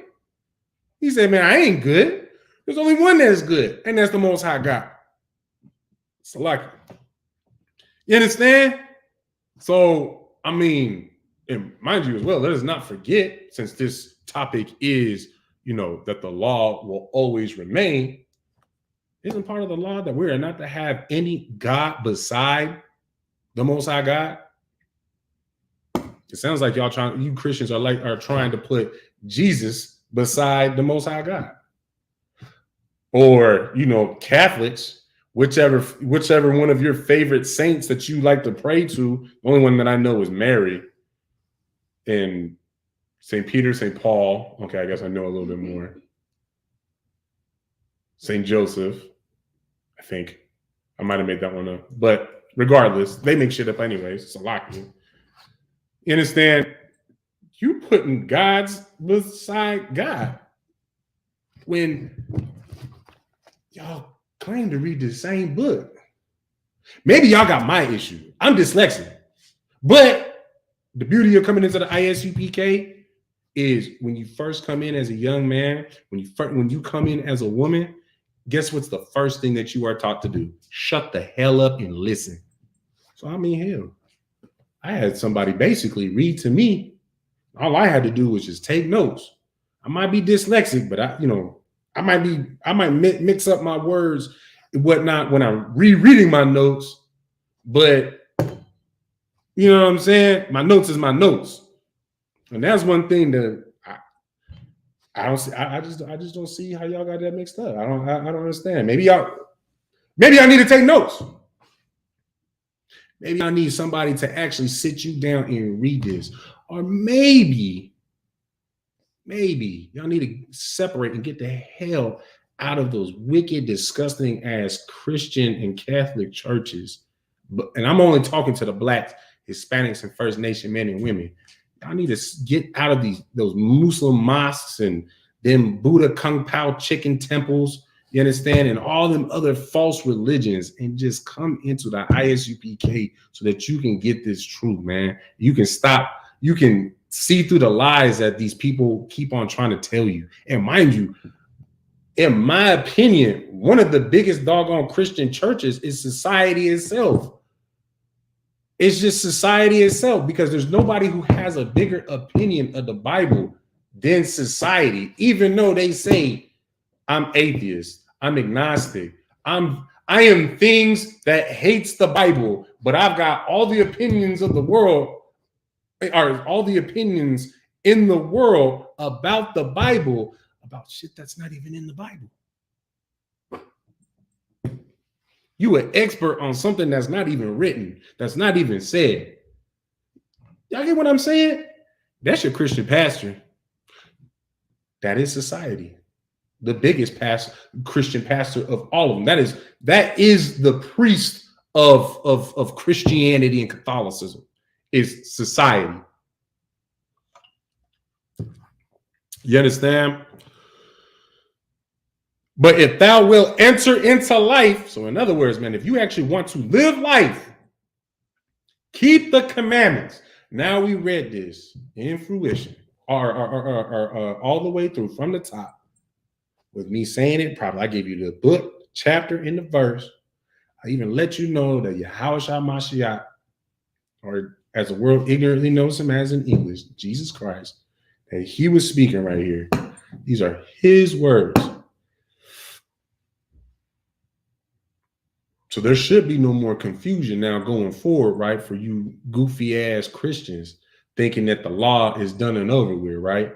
He said, man, I ain't good. There's only one that's good, and that's the Most High God. Salaki. You understand? So, I mean, and mind you as well, let us not forget, since this topic is, that the law will always remain, isn't part of the law that we are not to have any God beside the Most High God? It sounds like you Christians are trying to put Jesus beside the Most High God. Or, Catholics, whichever one of your favorite saints that you like to pray to, the only one that I know is Mary and St. Peter, St. Paul. Okay, I guess I know a little bit more. St. Joseph, I think. I might have made that one up. But regardless, they make shit up anyways. It's a lot. You understand? You putting gods beside God when y'all claim to read the same book. Maybe y'all got my issue. I'm dyslexic. But the beauty of coming into the ISUPK is when you first come in as a young man, when you come in as a woman, guess what's the first thing that you are taught to do? Shut the hell up and listen. So I mean, hell, I had somebody basically read to me. All I had to do was just take notes. I might be dyslexic, but I might mix up my words and whatnot when I'm rereading my notes. But you know what I'm saying? My notes is my notes. And that's one thing that I don't see. I just don't see how y'all got that mixed up. I don't understand. Maybe y'all need to take notes. Maybe y'all need somebody to actually sit you down and read this. Or maybe y'all need to separate and get the hell out of those wicked, disgusting ass Christian and Catholic churches. And I'm only talking to the Blacks, Hispanics, and First Nation men and women. Y'all need to get out of those Muslim mosques and them Buddha Kung Pao chicken temples, you understand, and all them other false religions, and just come into the ISUPK so that you can get this truth, man. You can see through the lies that these people keep on trying to tell you. And mind you, in my opinion, one of the biggest doggone Christian churches is society itself. It's just society itself, because there's nobody who has a bigger opinion of the Bible than society, even though they say, I'm atheist, I'm agnostic, I am things that hates the Bible, but I've got all the opinions of the world, or all the opinions in the world about the Bible, about shit that's not even in the Bible. You an expert on something that's not even written, that's not even said. Y'all get what I'm saying? That's your Christian pastor. That is society. the biggest Christian pastor of all of them. That is the priest of Christianity and Catholicism, is society. You understand? But if thou wilt enter into life, so in other words, man, if you actually want to live life, keep the commandments. Now we read this in fruition, or all the way through from the top, with me saying it properly. I gave you the book, chapter, and the verse. I even let you know that Yahushua Mashiach, or as the world ignorantly knows him as in English, Jesus Christ, that he was speaking right here. These are his words. So there should be no more confusion now going forward, right? For you goofy ass Christians thinking that the law is done and over with, right?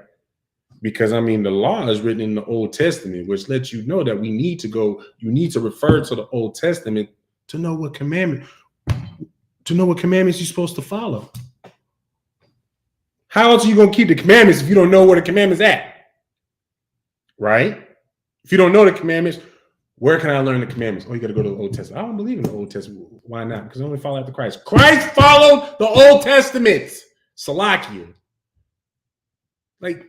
Because I mean, the law is written in the Old Testament, which lets you know that you need to refer to the Old Testament to know what commandments you're supposed to follow. How else are you going to keep the commandments if you don't know where the commandments at? Right? If you don't know the commandments, where can I learn the commandments? Oh, you got to go to the Old Testament. I don't believe in the Old Testament. Why not? Because I only follow after Christ. Christ followed the Old Testament. Salakia. Like,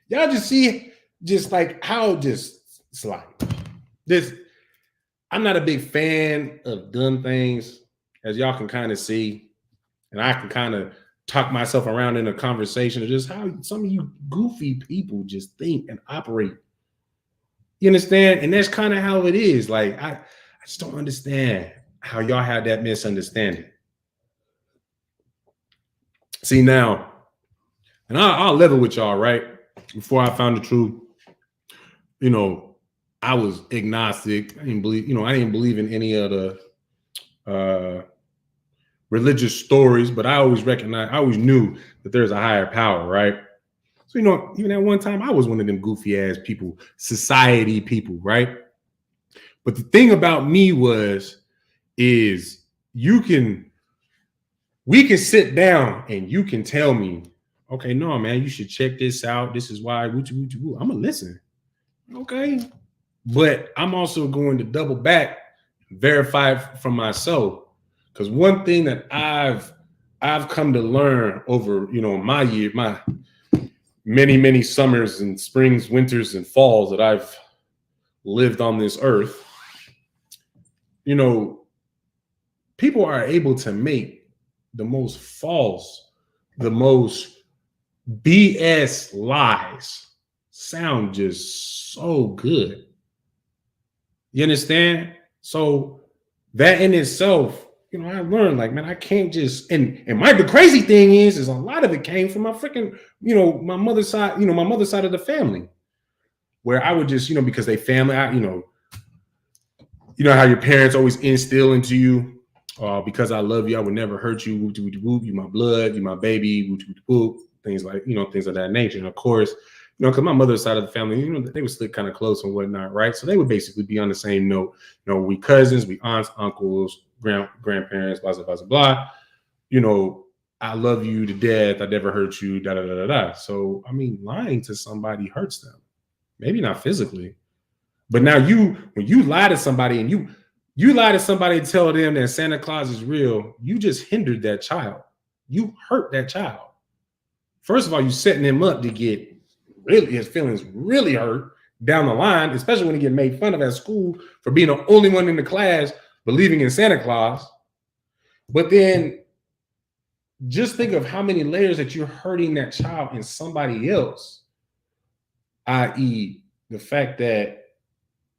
y'all just see just like how just slide. I'm not a big fan of done things, as y'all can kind of see. And I can kind of talk myself around in a conversation of just how some of you goofy people just think and operate. You understand? And that's kind of how it is. Like, I just don't understand how y'all have that misunderstanding. See, now, and I'll level with y'all, right? Before I found the truth, you know, I was agnostic. I didn't believe in any of the religious stories, but I always knew that there's a higher power, right? So, you know, even at one time, I was one of them goofy ass people, society people, right? But the thing about me is we can sit down and you can tell me, okay, no, man, you should check this out. This is why. I'm gonna listen. Okay. But I'm also going to double back, verify for myself. Because one thing that I've come to learn over, you know, my many, many summers and springs, winters, and falls that I've lived on this earth, you know, people are able to make the most false, the most BS lies sound just so good. You understand? So that in itself, you know, I learned, like, man, I can't just, the crazy thing is a lot of it came from my freaking, you know, my mother's side of the family, where I would just, you know, because they family, you know how your parents always instill into you, because I love you, I would never hurt you, whoop, whoop, whoop, you my blood, you my baby, whoop, whoop, whoop, things like, you know, things of that nature. And of course, you know, because my mother's side of the family, you know, they were still kind of close and whatnot, right? So they would basically be on the same note. You know, we cousins, we aunts, uncles, grandparents, blah, blah, blah, blah. You know, I love you to death. I never hurt you, da, da, da, da, da. So, I mean, lying to somebody hurts them. Maybe not physically. But now when you lie to somebody and you lie to somebody and tell them that Santa Claus is real, you just hindered that child. You hurt that child. First of all, you're setting him up to get his feelings really hurt down the line, especially when he get made fun of at school for being the only one in the class believing in Santa Claus. But then just think of how many layers that you're hurting that child and somebody else, i.e. the fact that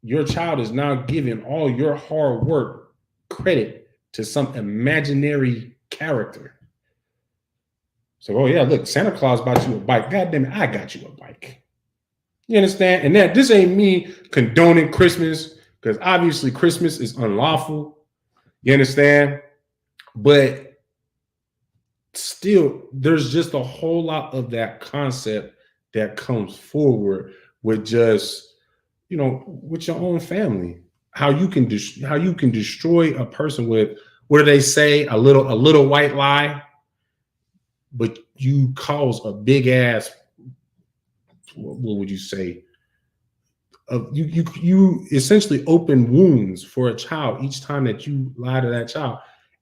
your child is now giving all your hard work credit to some imaginary character. So, oh yeah, look, Santa Claus bought you a bike. God damn it, I got you a bike. You understand? And that this ain't me condoning Christmas, because obviously Christmas is unlawful. You understand? But still, there's just a whole lot of that concept that comes forward with just, you know, with your own family. How you can destroy a person with, what do they say? A little white lie. But you cause a big ass, what would you say, You essentially open wounds for a child each time that you lie to that child.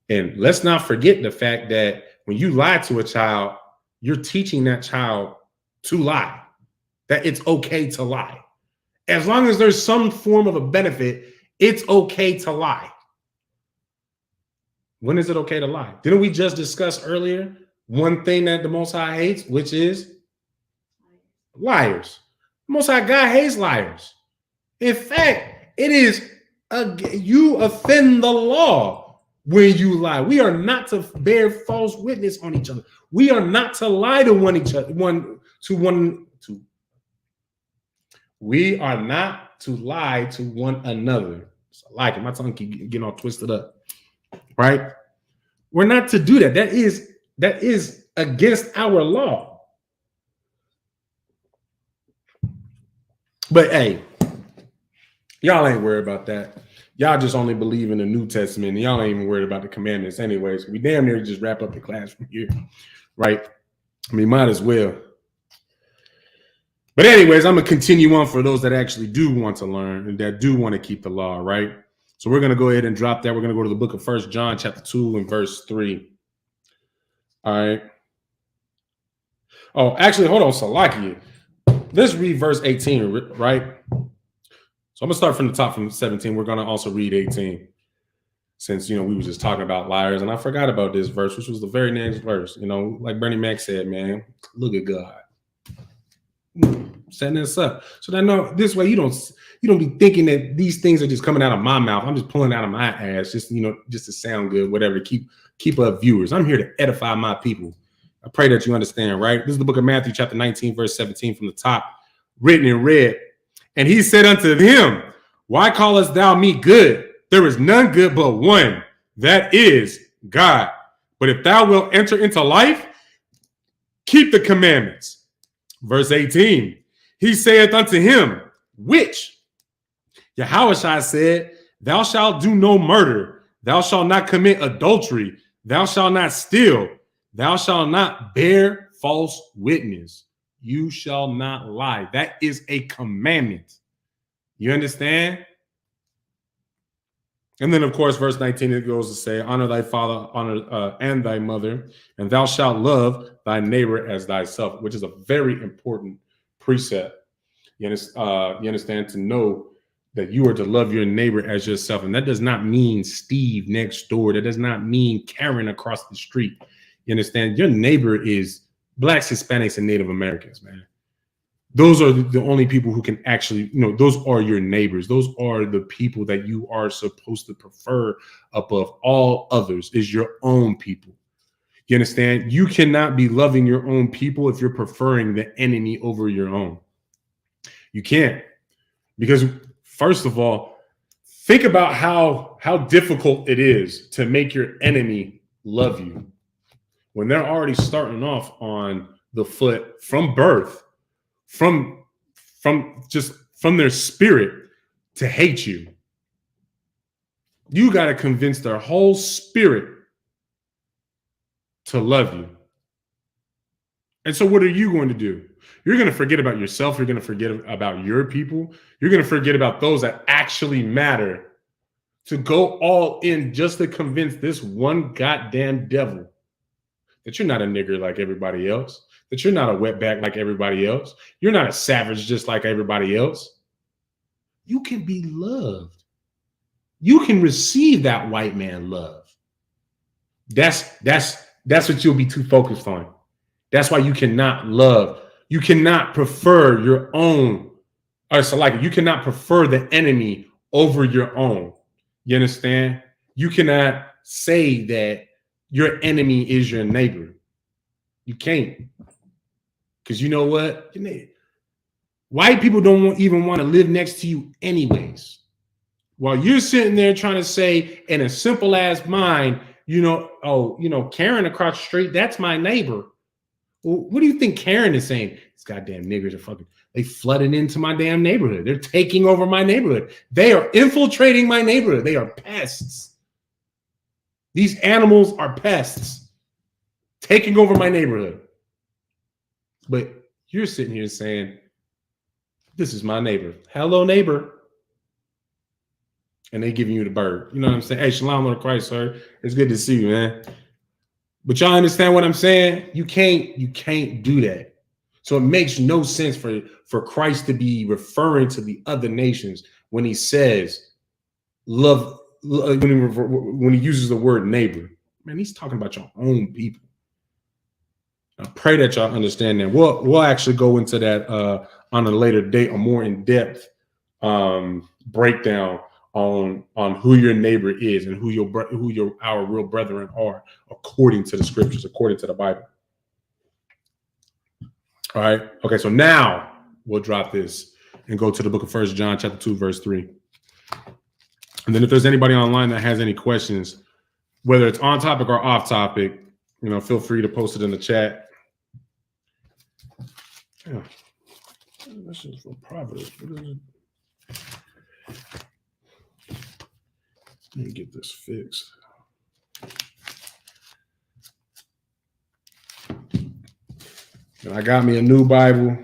And let's not forget the fact that when you lie to a child, you're teaching that child to lie, that it's okay to lie. As long as there's some form of a benefit, it's okay to lie. When is it okay to lie? Didn't we just discuss earlier one thing that the Most High hates, which is liars? The Most High God hates liars. In fact, it is you offend the law when you lie. We are not to bear false witness on each other. We are not to lie to We are not to lie to one another. So I like it. My tongue keep getting all twisted up. Right? We're not to do that. That is against our law. But hey, y'all ain't worried about that. Y'all just only believe in the New Testament. Y'all ain't even worried about the commandments anyways. We damn near just wrap up the class from here. Right? I mean, might as well. But anyways, I'm going to continue on for those that actually do want to learn and that do want to keep the law, right? So we're going to go ahead and drop that. We're going to go to the book of 1 John chapter 2 and verse 3. All right. Oh, actually, hold on, Salakia. Let's read verse 18, right? So I'm going to start from the top from 17. We're going to also read 18 since, we were just talking about liars. And I forgot about this verse, which was the very next verse. Like Bernie Mac said, man, look at God. Setting us up so that this way you don't be thinking that these things are just coming out of my mouth. I'm just pulling out of my ass, just to sound good, whatever, to keep up viewers. I'm here to edify my people. I pray that you understand, right? This is the book of Matthew, chapter 19, verse 17 from the top, written in red. And he said unto him, why callest thou me good? There is none good but one, that is God. But if thou wilt enter into life, keep the commandments. Verse 18, he saith unto him, which? Yahushua said, thou shalt do no murder. Thou shalt not commit adultery. Thou shalt not steal. Thou shalt not bear false witness. You shall not lie. That is a commandment. You understand? And then, of course, verse 19, it goes to say, honor thy father, and thy mother, and thou shalt love thy neighbor as thyself, which is a very important precept. You understand? To know that you are to love your neighbor as yourself. And that does not mean Steve next door. That does not mean Karen across the street. You understand? Your neighbor is Blacks, Hispanics, and Native Americans, man. Those are the only people who can actually, those are your neighbors. Those are the people that you are supposed to prefer above all others, is your own people. You understand? You cannot be loving your own people if you're preferring the enemy over your own. You can't. Because first of all, think about how difficult it is to make your enemy love you when they're already starting off on the foot from birth. From their spirit to hate you. You got to convince their whole spirit to love you. And so what are you going to do? You're going to forget about yourself. You're going to forget about your people. You're going to forget about those that actually matter to go all in just to convince this one goddamn devil that you're not a nigger like everybody else, that you're not a wetback like everybody else. You're not a savage just like everybody else. You can be loved. You can receive that white man love. That's what you'll be too focused on. That's why you cannot love. You cannot prefer your own, you cannot prefer the enemy over your own. You understand? You cannot say that your enemy is your neighbor. You can't. Because you know what? White people don't even want to live next to you anyways. While you're sitting there trying to say in a simple ass mind, Karen across the street, that's my neighbor. Well, what do you think Karen is saying? These goddamn niggers are they flooded into my damn neighborhood. They're taking over my neighborhood. They are infiltrating my neighborhood. They are pests. These animals are pests taking over my neighborhood. But you're sitting here saying, This is my neighbor. Hello, neighbor. And they giving you the bird. You know what I'm saying? Hey, shalom on Christ, sir. It's good to see you, man. But y'all understand what I'm saying? You can't do that. So it makes no sense for Christ to be referring to the other nations when he says love, when he uses the word neighbor. Man, he's talking about your own people. I pray that y'all understand that. We'll actually go into that on a later date, a more in-depth breakdown on who your neighbor is and who our real brethren are according to the scriptures, according to the Bible. All right. Okay. So now we'll drop this and go to the book of 1 John chapter 2, verse 3. And then if there's anybody online that has any questions, whether it's on topic or off topic, feel free to post it in the chat. Yeah. This is from Proverbs. What is it? Let me get this fixed. And I got me a new Bible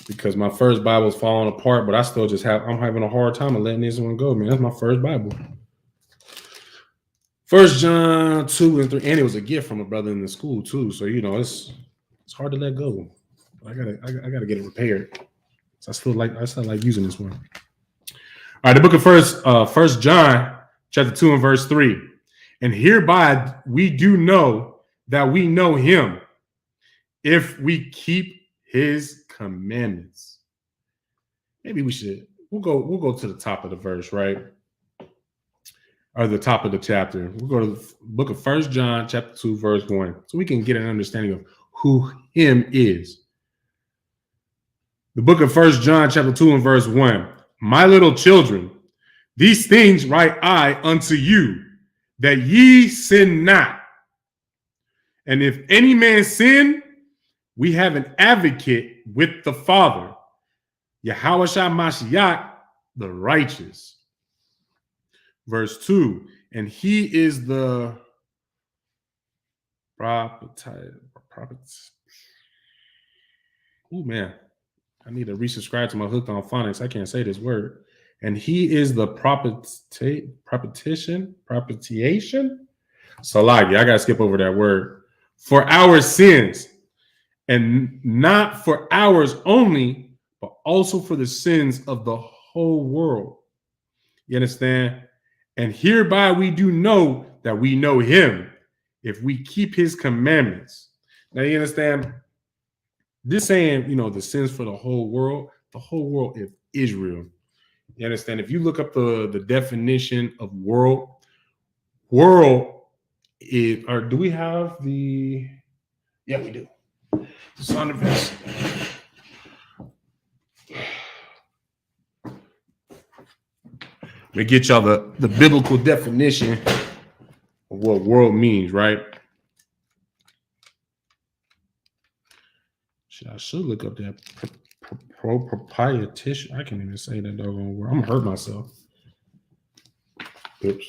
because my first Bible is falling apart, but I'm having a hard time of letting this one go, man. That's my first Bible. 1 John 2 and 3, and it was a gift from a brother in the school too. So it's hard to let go. I gotta get it repaired. So I still like using this one. All right, the book of First John chapter 2 and verse 3. And hereby we do know that we know him if we keep his commandments. Maybe we'll go to the top of the verse, right? Or the top of the chapter. We'll go to the book of 1 John chapter 2, verse 1. So we can get an understanding of who him is. The book of 1 John chapter 2 and verse 1. My little children, these things write I unto you, that ye sin not. And if any man sin, we have an advocate with the Father, Yahushua Mashiach, the righteous. Verse 2, and he is the oh man, I need to resubscribe to my Hooked on Phonics. I can't say this word. And he is the propitiation. Salagi, I gotta skip over that word. For our sins, and not for ours only, but also for the sins of the whole world. You understand? And hereby we do know that we know him if we keep his commandments. Now you understand? This saying, the sins for the whole world is Israel. You understand? If you look up the definition of world is, or do we have the, yeah, we do. Son of this. Let me get y'all the biblical definition of what world means, right? I should look up that proprietorship. I can't even say that doggone word. I'm gonna hurt myself. Oops.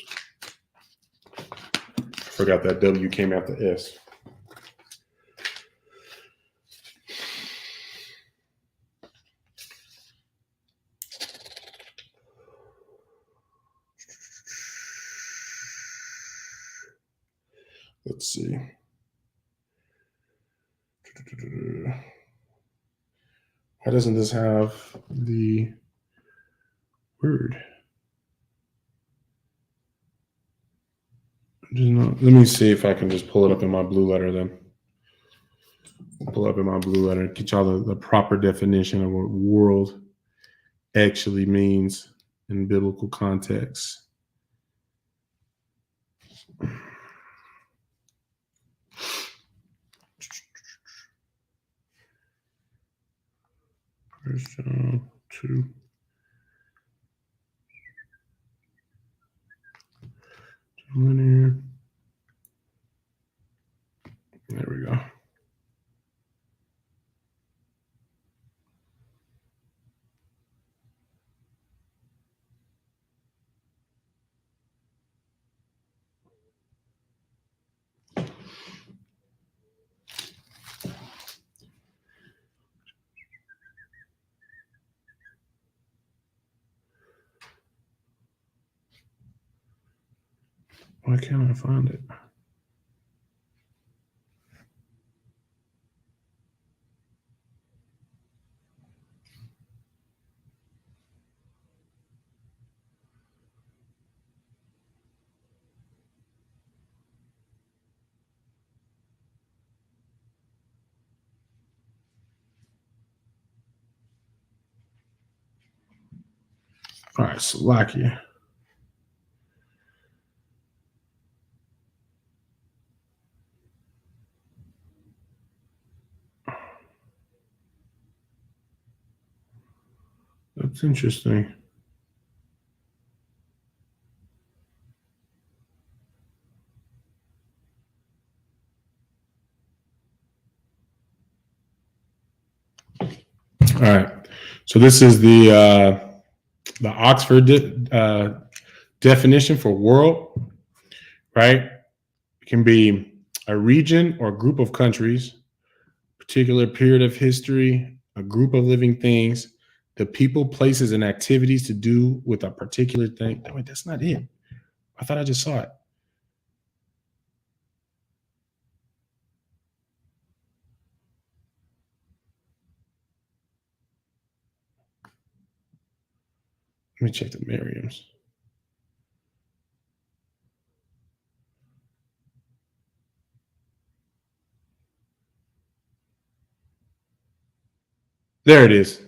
Forgot that W came after S. Let's see. Why doesn't this have the word? Let me see if I can just pull it up in my blue letter then. Pull up in my blue letter, get y'all the proper definition of what world actually means in biblical context. First John 2. There we go. Why can't I find it? All right, Slovakia. That's interesting. All right. So this is the Oxford definition for world, right? It can be a region or group of countries, particular period of history, a group of living things, the people, places, and activities to do with a particular thing. Wait, that's not it. I thought I just saw it. Let me check the Merriam's. There it is.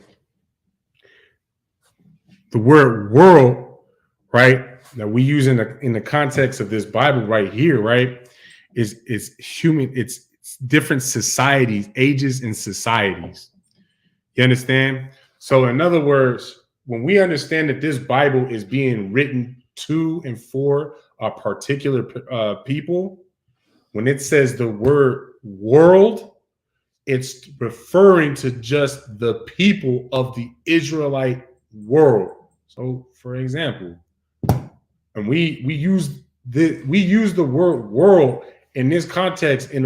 The word world, right, that we use in the context of this Bible right here, right, is human. It's different societies, ages, and societies. You understand? So, in other words, when we understand that this Bible is being written to and for a particular people, when it says the word world, it's referring to just the people of the Israelite world. So, for example, and we use the word world in this context in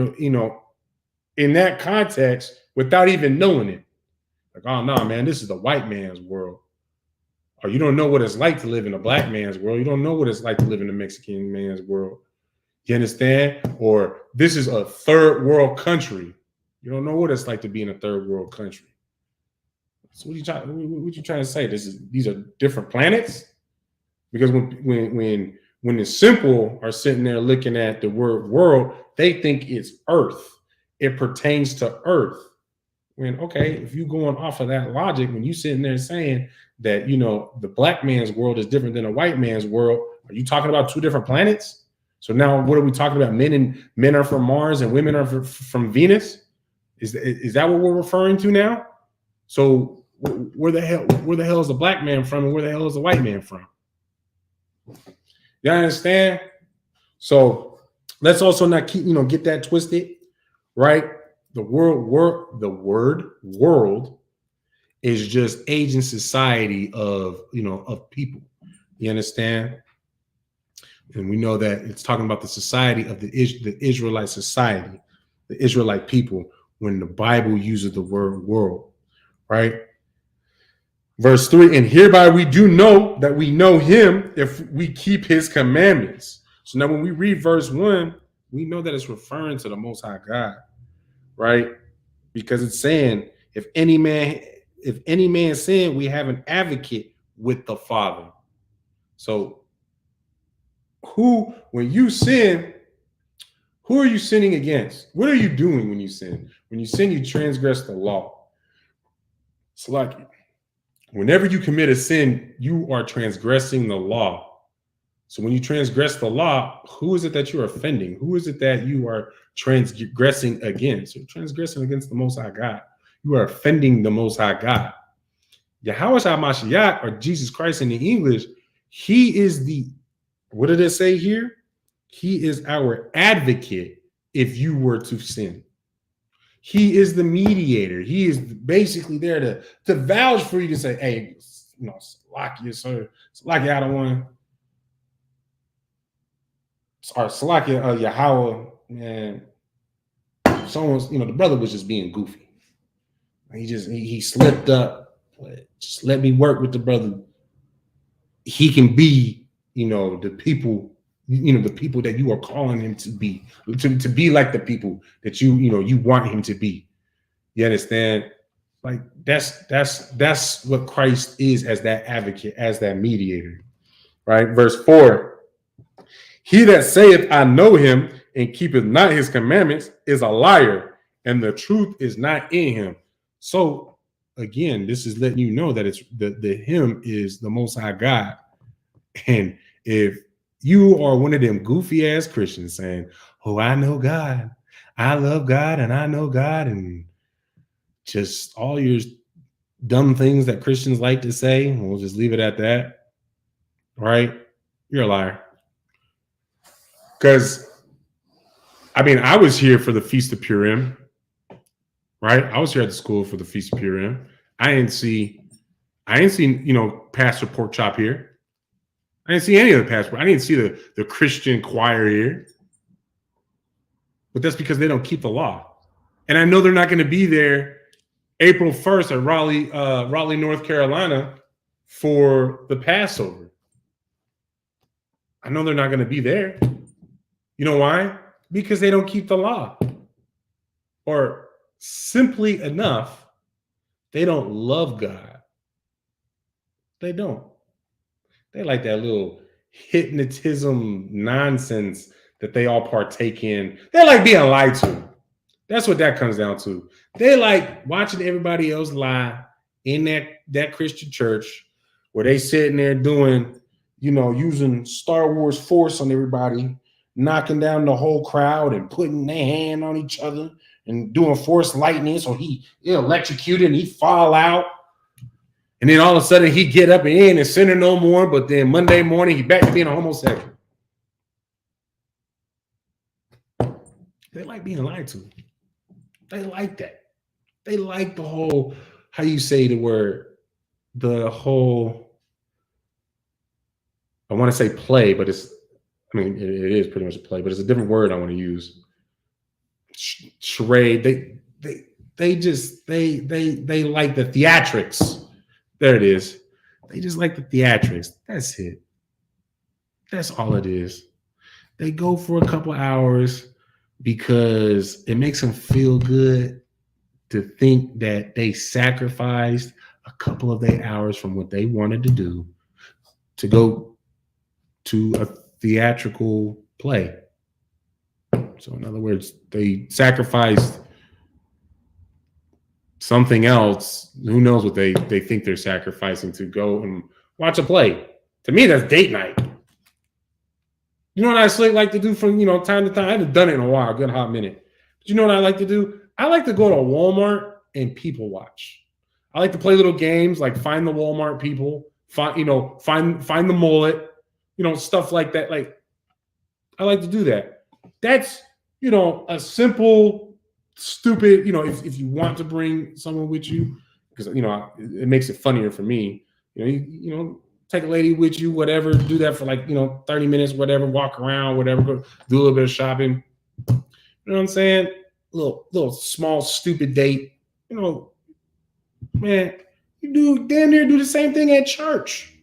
that context without even knowing it. Like, oh no, man, this is the white man's world. Or you don't know what it's like to live in a black man's world. You don't know what it's like to live in a Mexican man's world. You understand? Or this is a third world country. You don't know what it's like to be in a third world country. So what you trying to say? These are different planets? Because when the simple are sitting there looking at the word world, they think it's Earth. It pertains to Earth. When, okay, if you're going off of that logic, when you sitting there saying that, the black man's world is different than a white man's world, are you talking about two different planets? So now what are we talking about? Men are from Mars and women are from Venus? Is that what we're referring to now? So where the hell is the black man from and where the hell is the white man from? You understand? So let's also not get that twisted, right? The word world is just age and society of people. You understand? And we know that it's talking about the society of the Israelite society, the Israelite people, when the Bible uses the word world, right? Verse 3, and hereby we do know that we know him if we keep his commandments. So now when we read verse 1, we know that it's referring to the Most High God, right? Because it's saying, if any man sin, we have an advocate with the Father. So when you sin, who are you sinning against? What are you doing when you sin? When you sin, you transgress the law. It's like whenever you commit a sin, you are transgressing the law. So when you transgress the law, who is it that you're offending? Who is it that you are transgressing against? You're transgressing against the Most High God. You are offending the Most High God. Yahweh HaMashiach, or Jesus Christ in the English, he is what did it say here? He is our advocate if you were to sin. He is the mediator. He is basically there to vouch for you to say, hey, Salakia, sir. Salakia, I don't want to. Or Salakia, Yahweh, man. Someone's, the brother was just being goofy. He slipped up. But just let me work with the brother. He can be, the people, the people that you are calling him to be like the people that you want him to be. You understand? Like that's what Christ is as that advocate, as that mediator, right? Verse 4: He that saith, I know him, and keepeth not his commandments, is a liar, and the truth is not in him. So again, this is letting you know that it's the him is the Most High God. And if you are one of them goofy ass Christians saying, oh, I know God, I love God, and I know God, and just all your dumb things that Christians like to say, we'll just leave it at that, right? You're a liar. Because, I mean, I was here for the Feast of Purim, right? I was here at the school for the Feast of Purim. I didn't see, Pastor Pork Chop here. I didn't see any of the pastor. I didn't see the Christian choir here. But that's because they don't keep the law. And I know they're not going to be there April 1st at Raleigh, North Carolina for the Passover. I know they're not going to be there. You know why? Because they don't keep the law. Or simply enough, they don't love God. They don't. They like that little hypnotism nonsense that they all partake in. They like being lied to. That's what that comes down to. They like watching everybody else lie in that Christian church where they sitting there doing, using Star Wars force on everybody, knocking down the whole crowd and putting their hand on each other and doing force lightning so he electrocuted and he fall out. And then all of a sudden he get up and he ain't a sinner no more, but then Monday morning he back to being a homosexual. They like being lied to. They like that. They like the whole, how you say the word, the whole, I want to say play, but it is pretty much a play, but it's a different word I want to use. Charade. They like the theatrics. There it is. They just like the theatrics. That's it. That's all it is. They go for a couple hours because it makes them feel good to think that they sacrificed a couple of their hours from what they wanted to do to go to a theatrical play. So in other words, they sacrificed something else. Who knows what they think they're sacrificing to go and watch a play. To me, that's date night. You know what I like to do from time to time? I haven't done it in a while, a good hot minute. But you know what I like to do? I like to go to Walmart and people watch. I like to play little games like find the Walmart people, find the mullet, stuff like that. Like I like to do that. That's a simple, stupid. If you want to bring someone with you, because it makes it funnier for me. Take a lady with you, whatever. Do that for 30 minutes, whatever. Walk around, whatever. Go do a little bit of shopping. You know what I'm saying? Little small stupid date. Man, you do damn near do the same thing at church.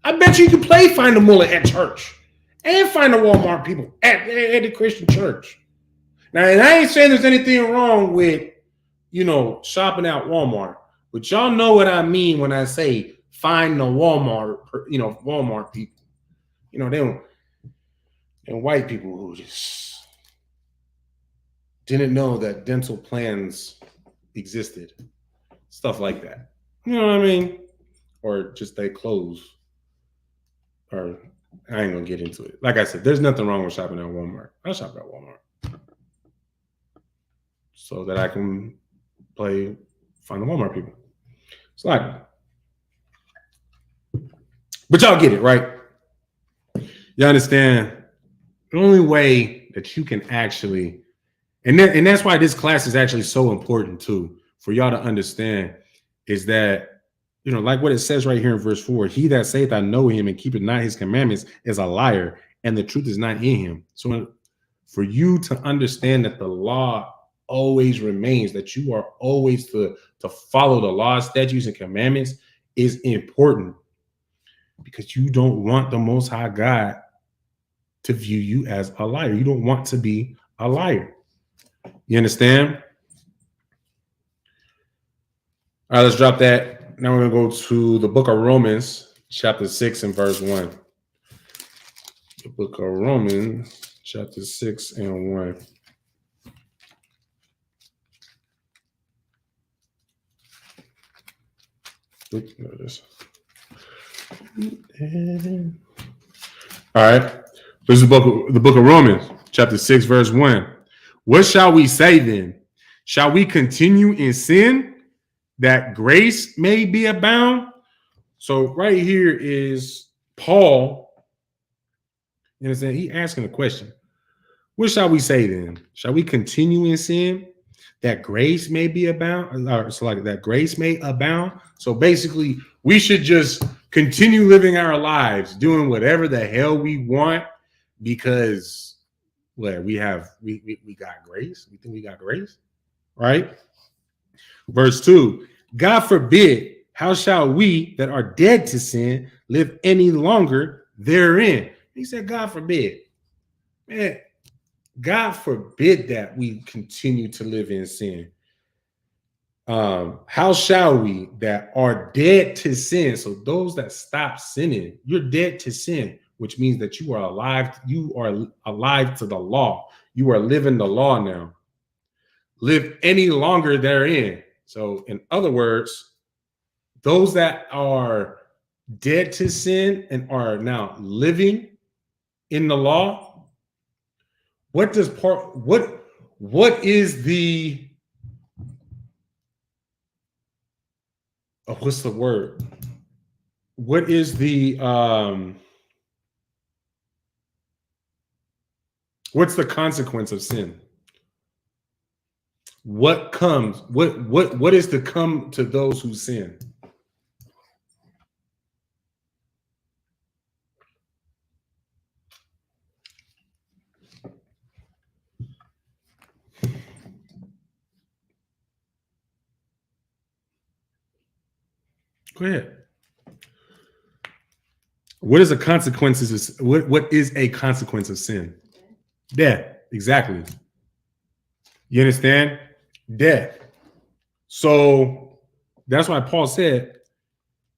I bet you can play find the mullet at church and find the Walmart people at the Christian church. Now, and I ain't saying there's anything wrong with shopping at Walmart, but y'all know what I mean when I say find the Walmart, Walmart people. Them white people who just didn't know that dental plans existed. Stuff like that. You know what I mean? Or just they clothes. Or I ain't gonna get into it. Like I said, there's nothing wrong with shopping at Walmart. I shop at Walmart so that I can find the Walmart people. It's like, but y'all get it, right? You understand? The only way that you can actually, and that's why this class is actually so important too, for y'all to understand, is that like what it says right here in verse 4, he that saith I know him and keepeth not his commandments is a liar, and the truth is not in him. So for you to understand that the law always remains, that you are always to follow the law, statutes, and commandments is important, because you don't want the Most High God to view you as a liar. You don't want to be a liar. You understand? All right, let's drop that. Now we're going to go to the book of Romans, chapter 6 and verse 1. The book of Romans, chapter 6 and 1. Oops, there it is. All right. This is the book of Romans, chapter 6, verse 1. What shall we say then? Shall we continue in sin that grace may be abound? So right here is Paul, you understand? He asking a question. What shall we say then? Shall we continue in sin that grace may be abound? Or so like that grace may abound. So basically, we should just continue living our lives, doing whatever the hell we want, because we got grace. We think we got grace, right? Verse 2. God forbid, how shall we that are dead to sin live any longer therein? He said, God forbid. Man, God forbid that we continue to live in sin. How shall we that are dead to sin? So those that stop sinning, you're dead to sin, which means that you are alive. You are alive to the law. You are living the law now. Live any longer therein. So in other words, those that are dead to sin and are now living in the law, what is the what's the word? What is the what's the consequence of sin? What comes? What is to come to those who sin? Go ahead. What is the consequences? What is a consequence of sin? Death. Exactly. You understand? Death. So that's why Paul said,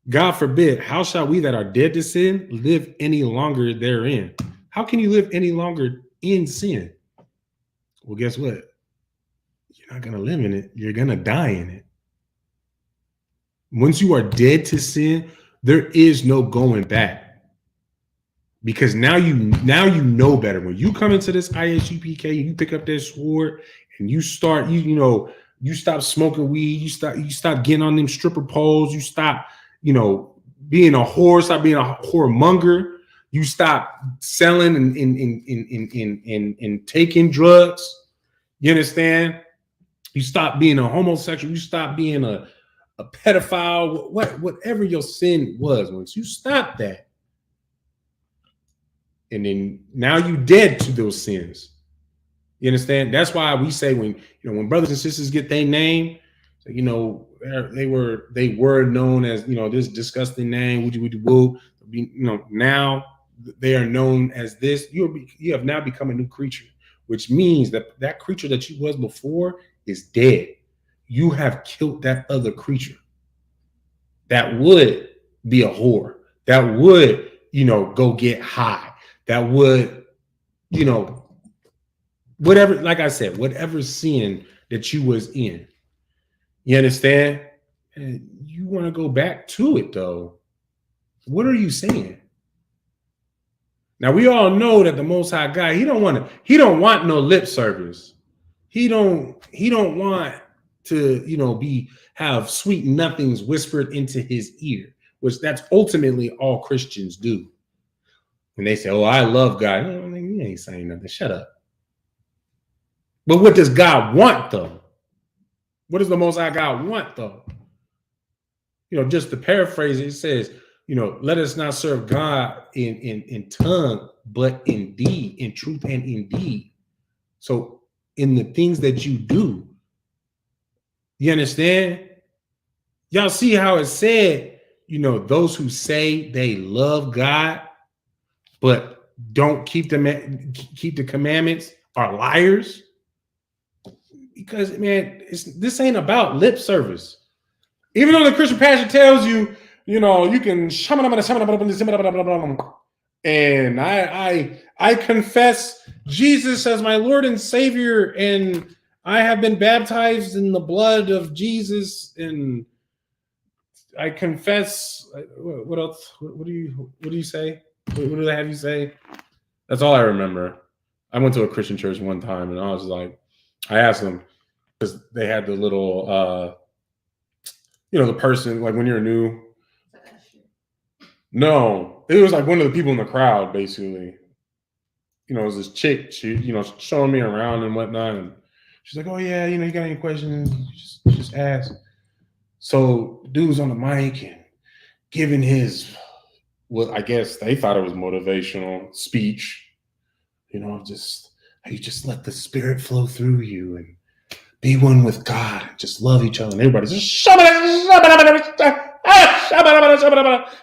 God forbid, how shall we that are dead to sin live any longer therein? How can you live any longer in sin? Well, guess what? You're not going to live in it. You're going to die in it. Once you are dead to sin, there is no going back. Because now you know better. When you come into this ISUPK, you pick up that sword and you start, you stop smoking weed, you stop getting on them stripper poles, you stop, being a whore, stop being a whoremonger, you stop selling and taking drugs. You understand? You stop being a homosexual, you stop being a pedophile, whatever your sin was. Once you stop that, and then now you dead to those sins. You understand? That's why we say when brothers and sisters get their name, they were known as this disgusting name. Now they are known as this. You have now become a new creature, which means that creature that you was before is dead. You have killed that other creature. That would be a whore. That would go get high. That would, whatever, like I said, whatever sin that you was in, you understand? And you want to go back to it though. What are you saying? Now we all know that the Most High God, he don't want no lip service. He don't want to, have sweet nothings whispered into his ear, which that's ultimately all Christians do. When they say, "Oh, I love God," you ain't saying nothing. Shut up. But what does God want, though? What does the Most High God want, though? Just to paraphrase it says, let us not serve God in tongue, but in deed, in truth and in deed. So in the things that you do, you understand? Y'all see how it said, those who say they love God, but don't keep the commandments are liars. Because man, this ain't about lip service. Even though the Christian pastor tells you, you know, you can and I confess Jesus as my Lord and Savior, and I have been baptized in the blood of Jesus, and I confess. What else? What do you say? What do they have you say? That's all I remember. I went to a Christian church one time, and I was like, I asked them because they had the little, the person like when you're new. No, it was like one of the people in the crowd, basically. You know, it was this chick. She, showing me around and whatnot, and she's like, "Oh yeah, you got any questions? Just ask." So, dude's on the mic and giving his, well, I guess they thought it was motivational speech. You just let the Spirit flow through you and be one with God. Just love each other, and everybody's just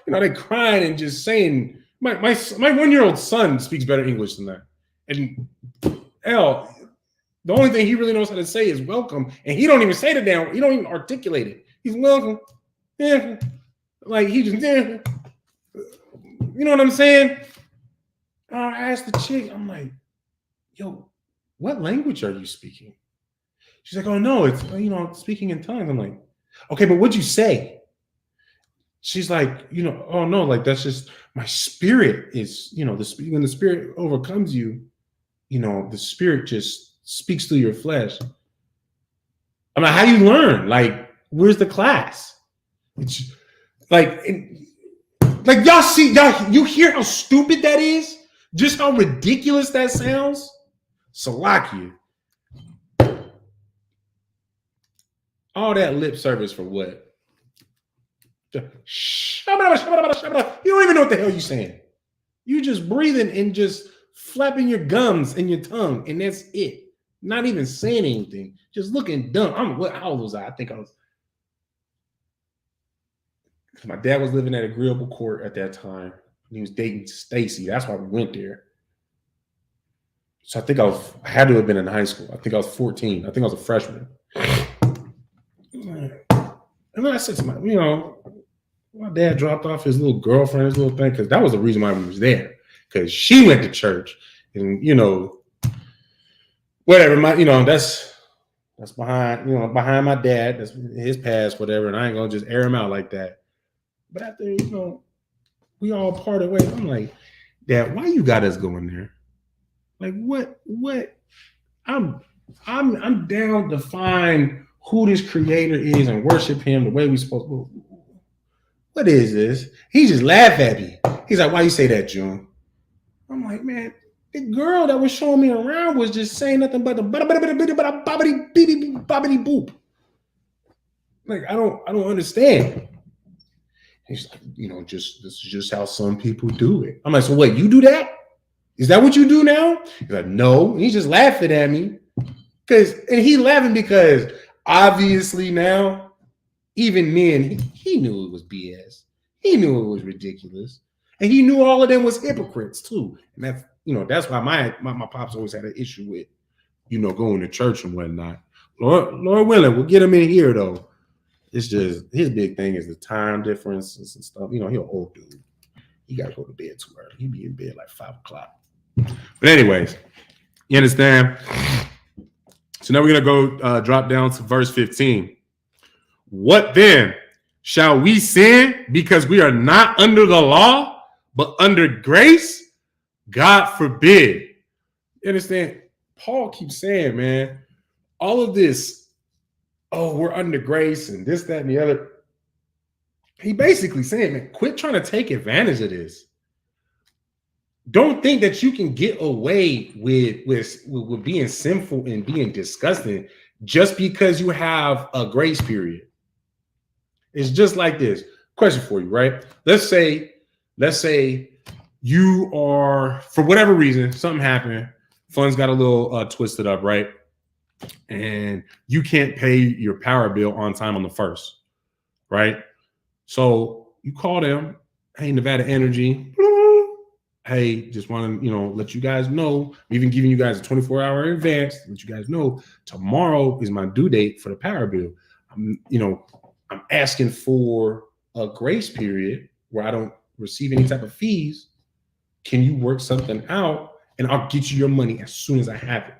they crying and just saying. My 1-year-old son speaks better English than that, and the only thing he really knows how to say is welcome, and he don't even say the damn. He don't even articulate it. He's welcome, yeah, like he just, yeah. You know what I'm saying? I asked the chick, I'm like, yo, what language are you speaking? She's like, oh no, it's speaking in tongues. I'm like, okay, but what'd you say? She's like, oh no, like that's just my spirit is, when the Spirit overcomes you, the Spirit just speaks through your flesh. I'm like, how do you learn? Like, where's the class? It's like you hear how stupid that is? Just how ridiculous that sounds? Salakia. All that lip service for what? You don't even know what the hell you're saying. You just breathing and just flapping your gums and your tongue, and that's it. Not even saying anything, just looking dumb. How old was I? I think I was. My dad was living at Agreeable Court at that time. He was dating Stacy. That's why we went there. So I think I had to have been in high school. I think I was 14. I think I was a freshman. And then I said to my dad dropped off his little girlfriend, his little thing, because that was the reason why we was there. Because she went to church, and whatever. That's behind my dad. That's his past, whatever. And I ain't gonna just air him out like that. But after we all parted ways, I'm like, Dad, why you got us going there? Like what? I'm down to find who this Creator is and worship Him the way we supposed to. What is this? He just laughed at me. He's like, why you say that, June? I'm like, man, the girl that was showing me around was just saying nothing but the bobbity boop. Like, I don't understand. He's like, this is just how some people do it. I'm like, so what, you do that? Is that what you do now? He's like, no. And he's just laughing at me. And he laughing because obviously now, even then, he knew it was BS. He knew it was ridiculous. And he knew all of them was hypocrites too. And that's why my pops always had an issue with, going to church and whatnot. Lord willing, we'll get him in here though. It's just his big thing is the time differences and stuff. He's an old dude. He got to go to bed too early. He be in bed like 5 o'clock. But anyways, you understand? So now we're going to go drop down to verse 15. What then? Shall we sin because we are not under the law, but under grace? God forbid. You understand? Paul keeps saying, man, all of this, we're under grace and this, that, and the other. He basically saying, man, quit trying to take advantage of this. Don't think that you can get away with being sinful and being disgusting just because you have a grace period. It's just like this. Question for you, right? Let's say you are, for whatever reason, something happened, funds got a little twisted up, right? And you can't pay your power bill on time on the 1st, right? So you call them, hey, Nevada Energy, hey, just want to, let you guys know, I'm even giving you guys a 24-hour advance, let you guys know tomorrow is my due date for the power bill. I'm asking for a grace period where I don't receive any type of fees. Can you work something out and I'll get you your money as soon as I have it?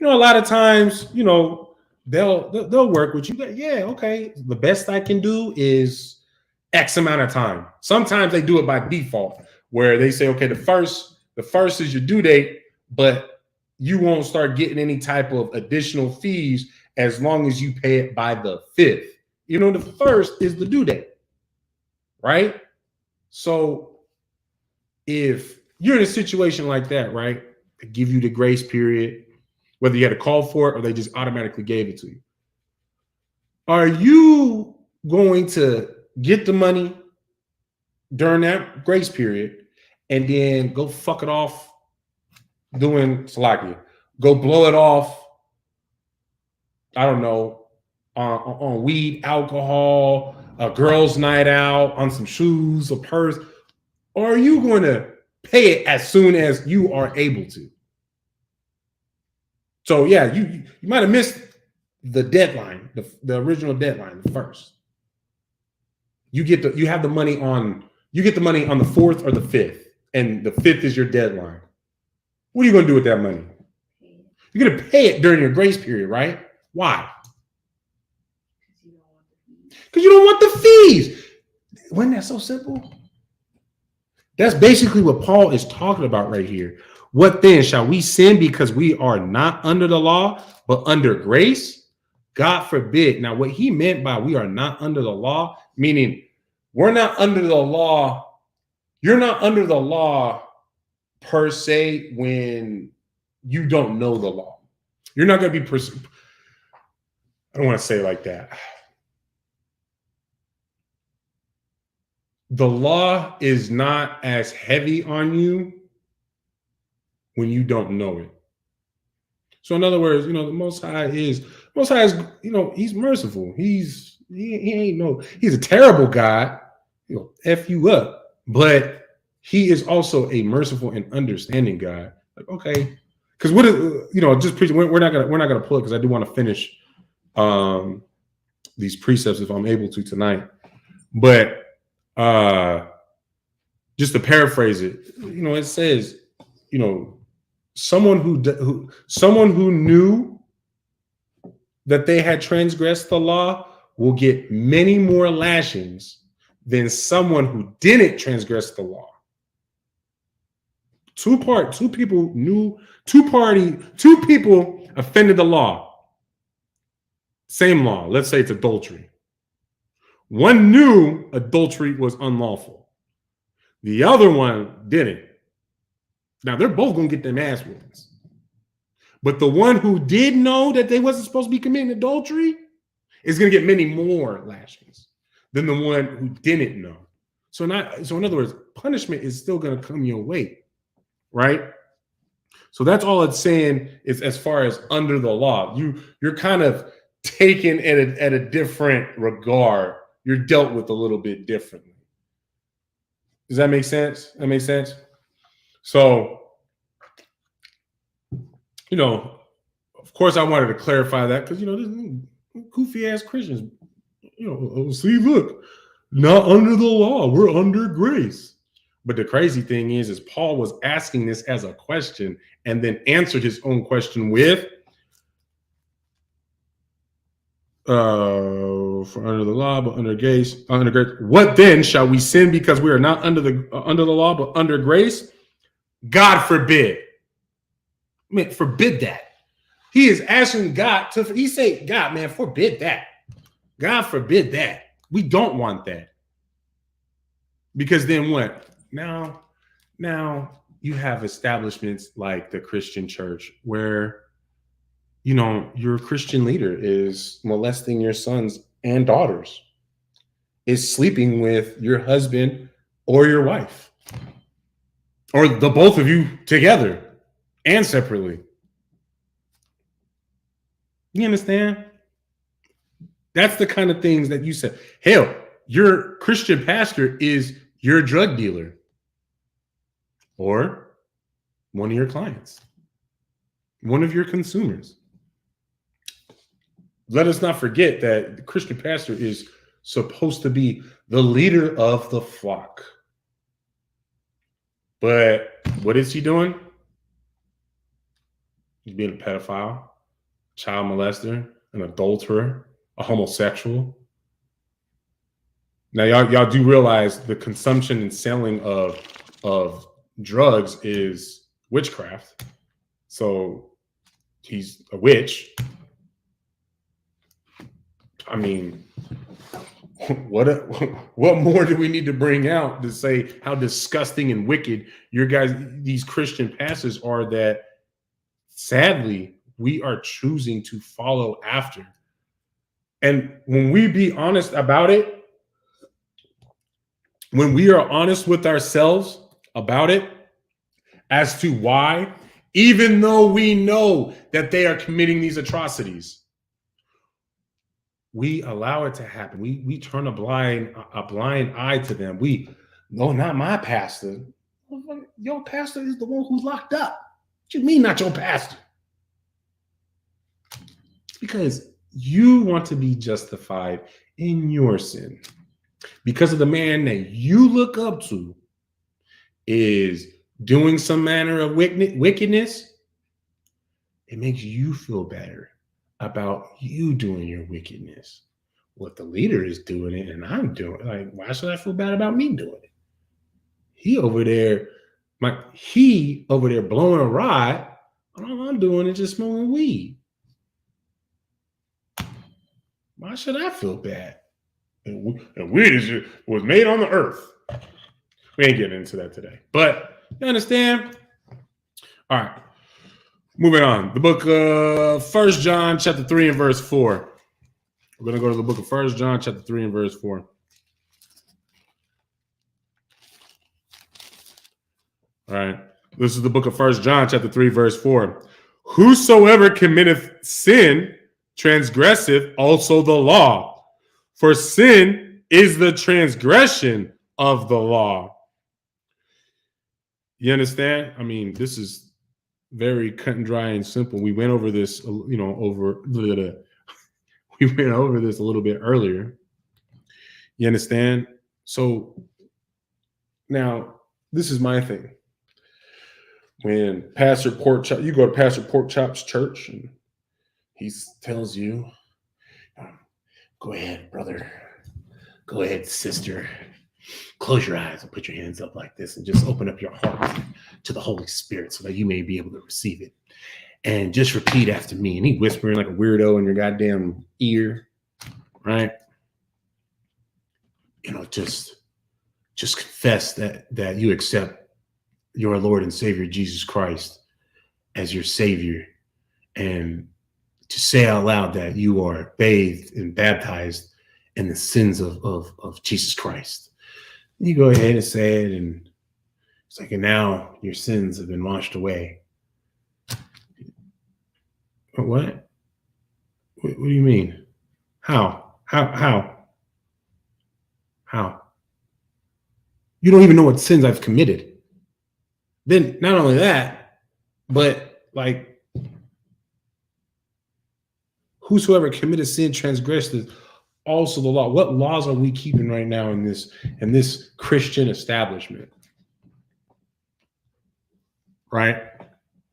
A lot of times, they'll work with you. Yeah, okay. The best I can do is X amount of time. Sometimes they do it by default, where they say, okay, the first is your due date, but you won't start getting any type of additional fees as long as you pay it by the 5th. The first is the due date, right? So if you're in a situation like that, right, they give you the grace period, whether you had to call for it or they just automatically gave it to you. Are you going to get the money during that grace period and then go fuck it off doing Salakia? Go blow it off, I don't know, on weed, alcohol, a girl's night out, on some shoes, a purse? Or are you going to pay it as soon as you are able to? So yeah, you might have missed the deadline, the original deadline, the first. You get the money on the 4th or the 5th, and the 5th is your deadline. What are you going to do with that money? You're going to pay it during your grace period, right? Why? Because you don't want the fees. Wasn't that so simple? That's basically what Paul is talking about right here. What then? Shall we sin because we are not under the law, but under grace? God forbid. Now, what he meant by we are not under the law, meaning we're not under the law. You're not under the law per se when you don't know the law. You're not going to be, I don't want to say it like that. The law is not as heavy on you when you don't know it. So in other words, the Most High is, he's merciful. He's a terrible God, F you up, but he is also a merciful and understanding God. Like, okay, because what is, just preaching, we're not gonna pull it because I do want to finish these precepts if I'm able to tonight. But just to paraphrase it, it says, someone who knew that they had transgressed the law will get many more lashings than someone who didn't transgress the law. Two people offended the law. Same law. Let's say it's adultery. One knew adultery was unlawful. The other one didn't. Now they're both gonna get them ass whoopings. But the one who did know that they wasn't supposed to be committing adultery is gonna get many more lashings than the one who didn't know. So in other words, punishment is still gonna come your way, right? So that's all it's saying is as far as under the law. You're kind of taken at a different regard. You're dealt with a little bit differently. Does that make sense? That makes sense? So, of course I wanted to clarify that because, this goofy ass Christians, see, look, not under the law, we're under grace. But the crazy thing is Paul was asking this as a question and then answered his own question with, for under the law, but under grace. What then? Shall we sin because we are not under the law, but under grace? God forbid. I mean, forbid that. He is asking God to. He say, God, man, forbid that. God forbid that. We don't want that. Because then what? Now you have establishments like the Christian church where, your Christian leader is molesting your sons and daughters, is sleeping with your husband or your wife, or the both of you together and separately. You understand? That's the kind of things that you said. Hell, your Christian pastor is your drug dealer. or one of your clients, one of your consumers. Let us not forget that the Christian pastor is supposed to be the leader of the flock. But what is he doing? He's being a pedophile, child molester, an adulterer, a homosexual. Now, y'all do realize the consumption and selling of drugs is witchcraft. So he's a witch. I mean, what more do we need to bring out to say how disgusting and wicked these Christian pastors are, that sadly we are choosing to follow after? And when we be honest about it, when we are honest with ourselves about it as to why, even though we know that they are committing these atrocities, we allow it to happen. We turn a blind eye to them. No, not my pastor. Your pastor is the one who's locked up. What you mean, not your pastor? Because you want to be justified in your sin. Because of the man that you look up to is doing some manner of wickedness, it makes you feel better about you doing your wickedness. What the leader is doing it and I'm doing it. Like, why should I feel bad about me doing it? He over there blowing a rod. All I'm doing is just smoking weed. Why should I feel bad? And weed was made on the earth. We ain't getting into that today. But you understand? All right. Moving on. The book of 1 John chapter 3 and verse 4. We're going to go to the book of 1 John chapter 3 and verse 4. All right. This is the book of 1 John chapter 3 verse 4. Whosoever committeth sin transgresseth also the law, for sin is the transgression of the law. You understand? I mean, this is very cut and dry and simple. We went over this, we went over this a little bit earlier. You understand? So now this is my thing. When Pastor Porkchop, you go to Pastor Porkchop's church and he tells you, go ahead, brother. Go ahead, sister. Close your eyes and put your hands up like this and just open up your heart to the Holy Spirit so that you may be able to receive it. And just repeat after me. And he whispering like a weirdo in your goddamn ear, right? You know, just confess that you accept your Lord and Savior, Jesus Christ, as your Savior. And to say out loud that you are bathed and baptized in the sins of Jesus Christ. You go ahead and say it, and it's like, and now your sins have been washed away. What? What do you mean? How? You don't even know what sins I've committed. Then not only that, but like, whosoever committed sin transgressed also the law. What laws are we keeping right now in this Christian establishment? Right?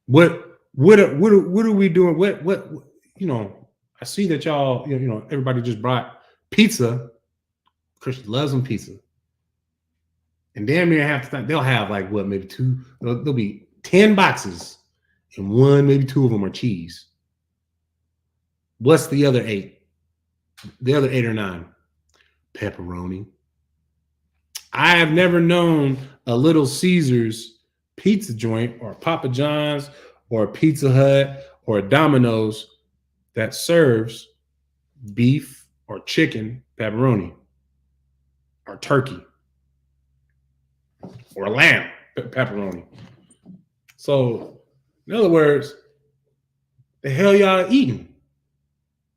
What are we doing? What you know, I see that y'all, everybody just brought pizza. Christian loves them pizza. And damn near half the time they'll have like maybe two, there'll be 10 boxes and maybe two of them are cheese. What's the other 8? The other 8 or 9? Pepperoni. I have never known a Little Caesars pizza joint or Papa John's or a Pizza Hut or a Domino's that serves beef or chicken pepperoni or turkey or lamb pepperoni. So, in other words, the hell y'all eating?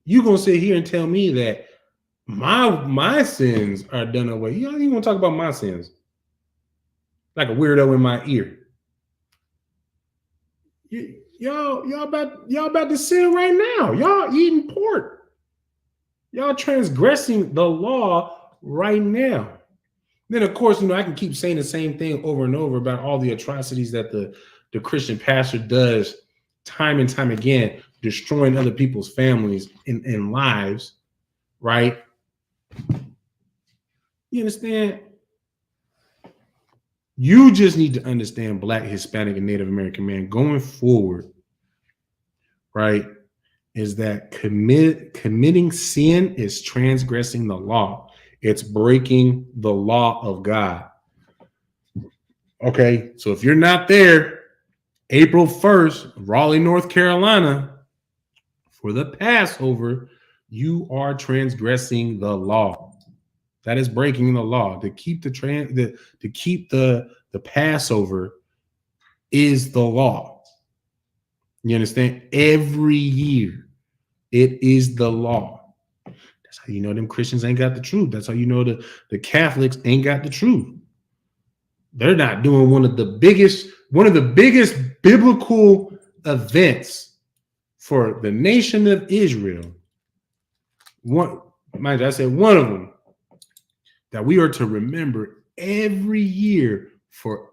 You gonna sit here and tell me that my sins are done away? You don't even want to talk about my sins like a weirdo in my ear. Y'all about to sin right now. Y'all eating pork. Y'all transgressing the law right now. Then, of course, I can keep saying the same thing over and over about all the atrocities that the Christian pastor does time and time again, destroying other people's families and lives, right? You understand? You just need to understand Black, Hispanic, and Native American man going forward, right? Is that committing sin is transgressing the law. It's breaking the law of God. Okay, so if you're not there, April 1st, Raleigh, North Carolina, for the Passover, you are transgressing the law. That is breaking the law. To keep the Passover is the law. You understand? Every year, it is the law. That's how you know them Christians ain't got the truth. That's how you know the Catholics ain't got the truth. They're not doing one of the biggest biblical events for the nation of Israel. One of them that we are to remember every year for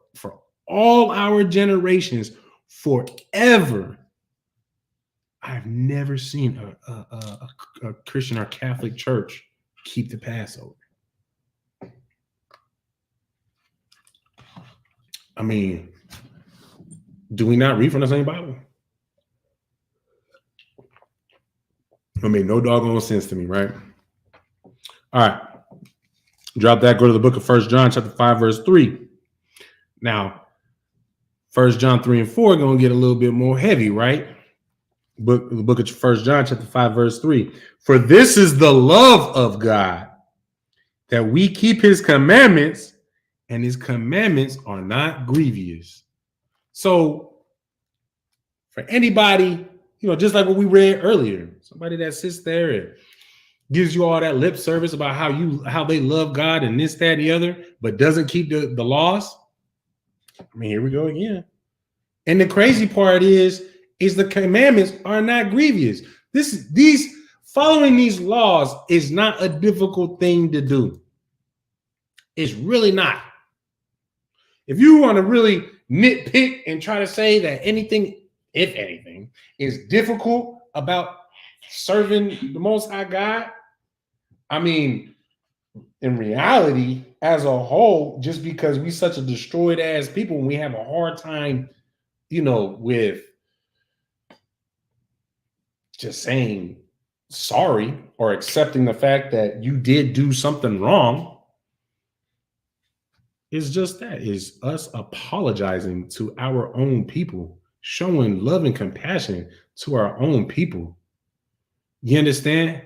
all our generations forever. I've never seen a Christian or Catholic church keep the Passover. I mean, do we not read from the same Bible? It made no doggone sense to me, right? All right. Drop that, go to the book of 1 John chapter 5, verse 3. Now, 1 John 3 and 4 are going to get a little bit more heavy, right? The book of 1 John chapter 5, verse 3. For this is the love of God, that we keep his commandments, and his commandments are not grievous. So, for anybody, just like what we read earlier, somebody that sits there and gives you all that lip service about how they love God and this, that, and the other, but doesn't keep the laws. I mean, here we go again. And the crazy part is the commandments are not grievous. Following these laws is not a difficult thing to do. It's really not. If you want to really nitpick and try to say that anything, if anything, is difficult about serving the Most High God, I mean, in reality, as a whole, just because we such a destroyed ass people, we have a hard time, with just saying sorry or accepting the fact that you did do something wrong. It's just that is us apologizing to our own people, showing love and compassion to our own people. You understand?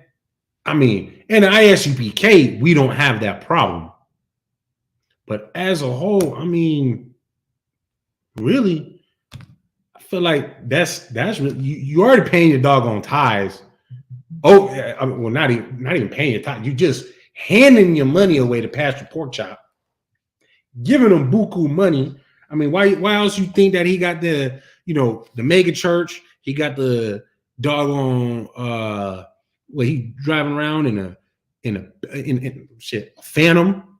I mean, in the ISUPK, we don't have that problem. But as a whole, I mean, really, I feel like that's really, you already paying your doggone tithes. Oh, I mean, well, not even paying your tithes. You just handing your money away to Pastor Porkchop, giving them buku money. I mean, why else you think that he got the mega church? He got the doggone he driving around in a Phantom,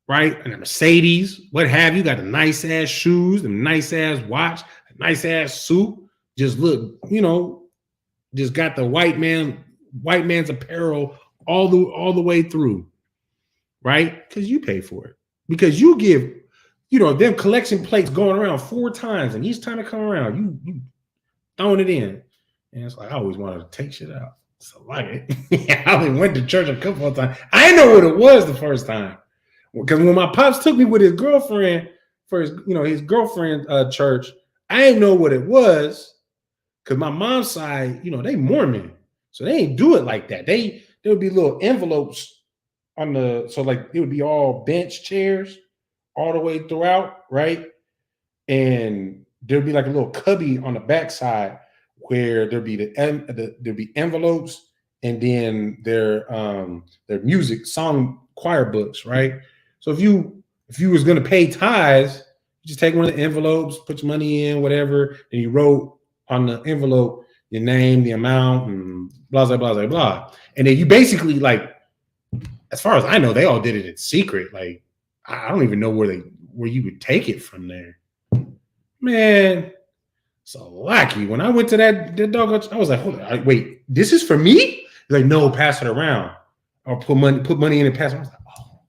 right? And a Mercedes, what have you? Got the nice ass shoes, the nice ass watch, nice ass suit. Just look, just got the white man's apparel all the way through, right? Because you pay for it. Because you give, them collection plates going around 4 times, and each time they come around, you throwing it in. And it's like, I always wanted to take shit out. So like it. I only went to church a couple of times. I didn't know what it was the first time. Because when my pops took me with his girlfriend for his girlfriend's church, I didn't know what it was. Because my mom's side, they Mormon. So they ain't do it like that. There would be little envelopes it would be all bench chairs all the way throughout, right? And there'd be like a little cubby on the backside where there'd be envelopes, and then their music song choir books, right? So if you was gonna pay tithes, You just take one of the envelopes, put your money in, whatever, and you wrote on the envelope your name, the amount, and blah, blah, blah, blah, blah. And then you basically, like, as far as I know, they all did it in secret. Like, I don't even know where you would take it from there. Man, so lucky. When I went to that dog, I was like, hold on, wait, this is for me? He's like, no, pass it around. Or put money in and pass it. I was like, oh.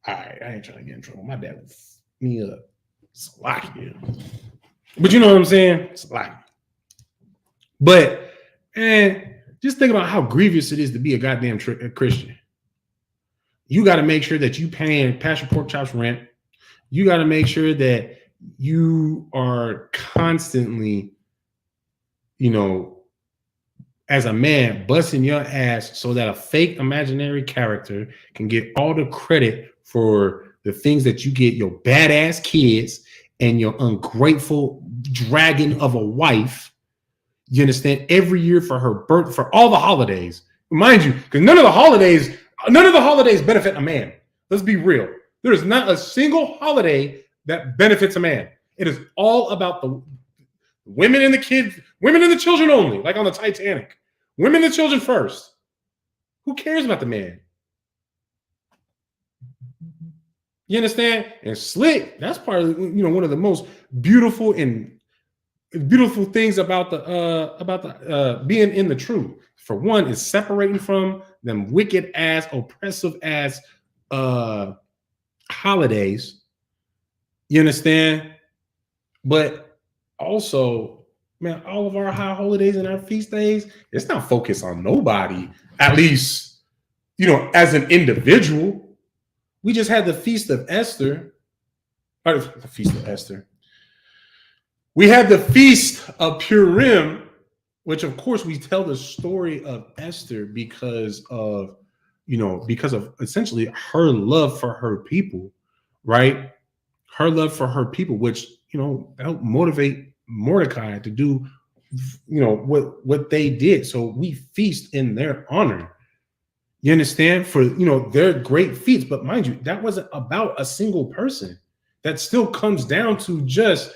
All right, I ain't trying to get in trouble. My dad would f me up. It's lucky. But you know what I'm saying? It's lucky. But, man, just think about how grievous it is to be a goddamn Christian. You got to make sure that you paying Pastor Pork Chop's rent. You got to make sure that you are constantly, as a man, busting your ass so that a fake imaginary character can get all the credit for the things that you get your badass kids and your ungrateful dragon of a wife. You understand? Every year for her birth, for all the holidays, mind you, because none of the holidays benefit a man. Let's be real. There is not a single holiday that benefits a man. It is all about the women and the kids, women and the children only, like on the Titanic. Women and the children first. Who cares about the man? You understand? And Slick, that's part of one of the most beautiful things about the being in the truth. For one, is separating from them wicked ass, oppressive ass holidays. You understand? But also, man, all of our high holidays and our feast days, it's not focused on nobody, at least, as an individual. We just had the Feast of Esther. Or the Feast of Esther. We had the Feast of Purim, which of course we tell the story of Esther because of essentially her love for her people, right? Her love for her people, which, helped motivate Mordecai to do, what they did. So we feast in their honor. You understand? For, their great feats. But mind you, that wasn't about a single person. That still comes down to just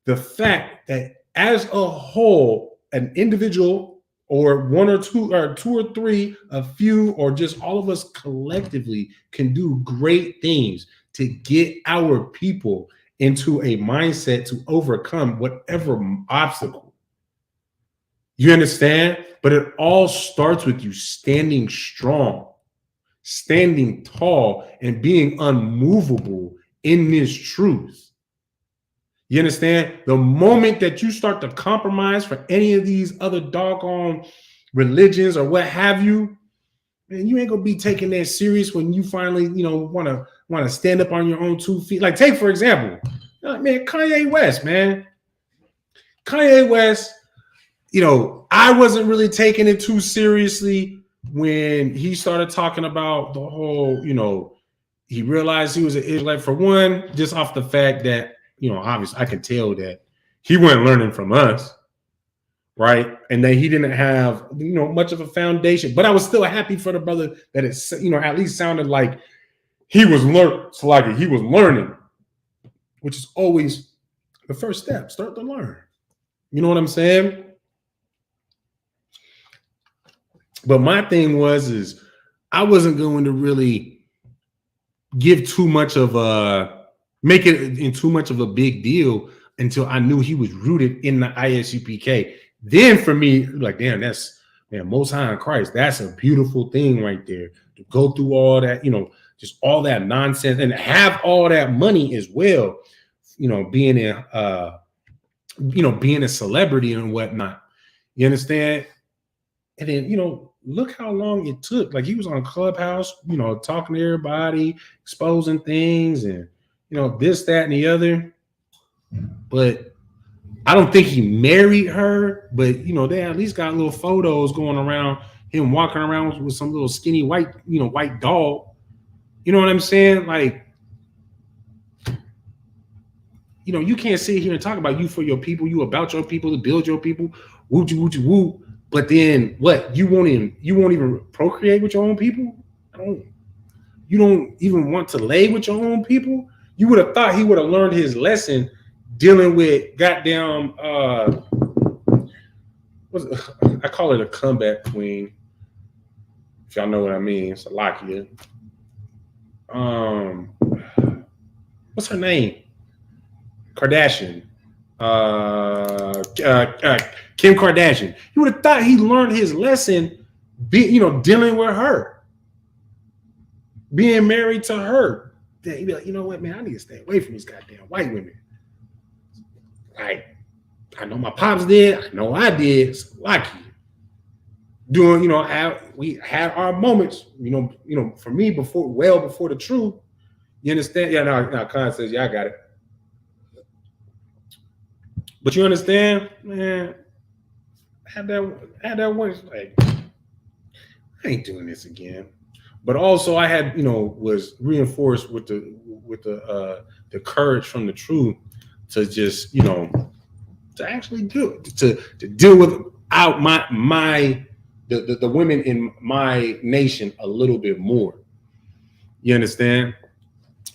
the fact that as a whole, an individual or one or two or three, a few, or just all of us collectively can do great things to get our people into a mindset to overcome whatever obstacle. You understand? But it all starts with you standing strong, standing tall, and being unmovable in this truth. You understand? The moment that you start to compromise for any of these other doggone religions or what have you, man, you ain't gonna be taking that serious when you finally, want to stand up on your own 2 feet. Like, take for example, man, Kanye West, man. Kanye West, I wasn't really taking it too seriously when he started talking about the whole, he realized he was an Israelite, for one, just off the fact that, obviously I can tell that he wasn't learning from us, right? And that he didn't have, much of a foundation. But I was still happy for the brother that it, at least sounded like he was learning, which is always the first step. Start to learn. You know what I'm saying? But my thing is I wasn't going to really give too much of make it in too much of a big deal until I knew he was rooted in the ISUPK. Then for me, like, damn, that's, man, Most High in Christ. That's a beautiful thing right there. To go through all that, just all that nonsense and have all that money as well, being being a celebrity and whatnot. You understand? And then, look how long it took. Like, he was on Clubhouse, talking to everybody, exposing things and, this, that, and the other. But I don't think he married her, but, they at least got little photos going around him walking around with some little skinny white dog. You know what I'm saying? Like, you can't sit here and talk about you for your people, you about your people, to build your people, woo. But then what? You won't even procreate with your own people? You don't even want to lay with your own people? You would have thought he would have learned his lesson dealing with goddamn I call it a comeback queen. If y'all know what I mean, Salakia. What's her name? Kardashian. Kim Kardashian. You would have thought he learned his lesson, dealing with her, being married to her. Then he'd be like, you know what, man, I need to stay away from these goddamn white women. Like, I know my pops did. I know I did. So lucky. Doing, we had our moments, for me before the truth. You understand? Yeah, no, Khan says, yeah, I got it. But you understand, man, had that one, like, I ain't doing this again. But also I had, was reinforced with the courage from the truth to just, to actually do it, to deal with the women in my nation a little bit more. You understand?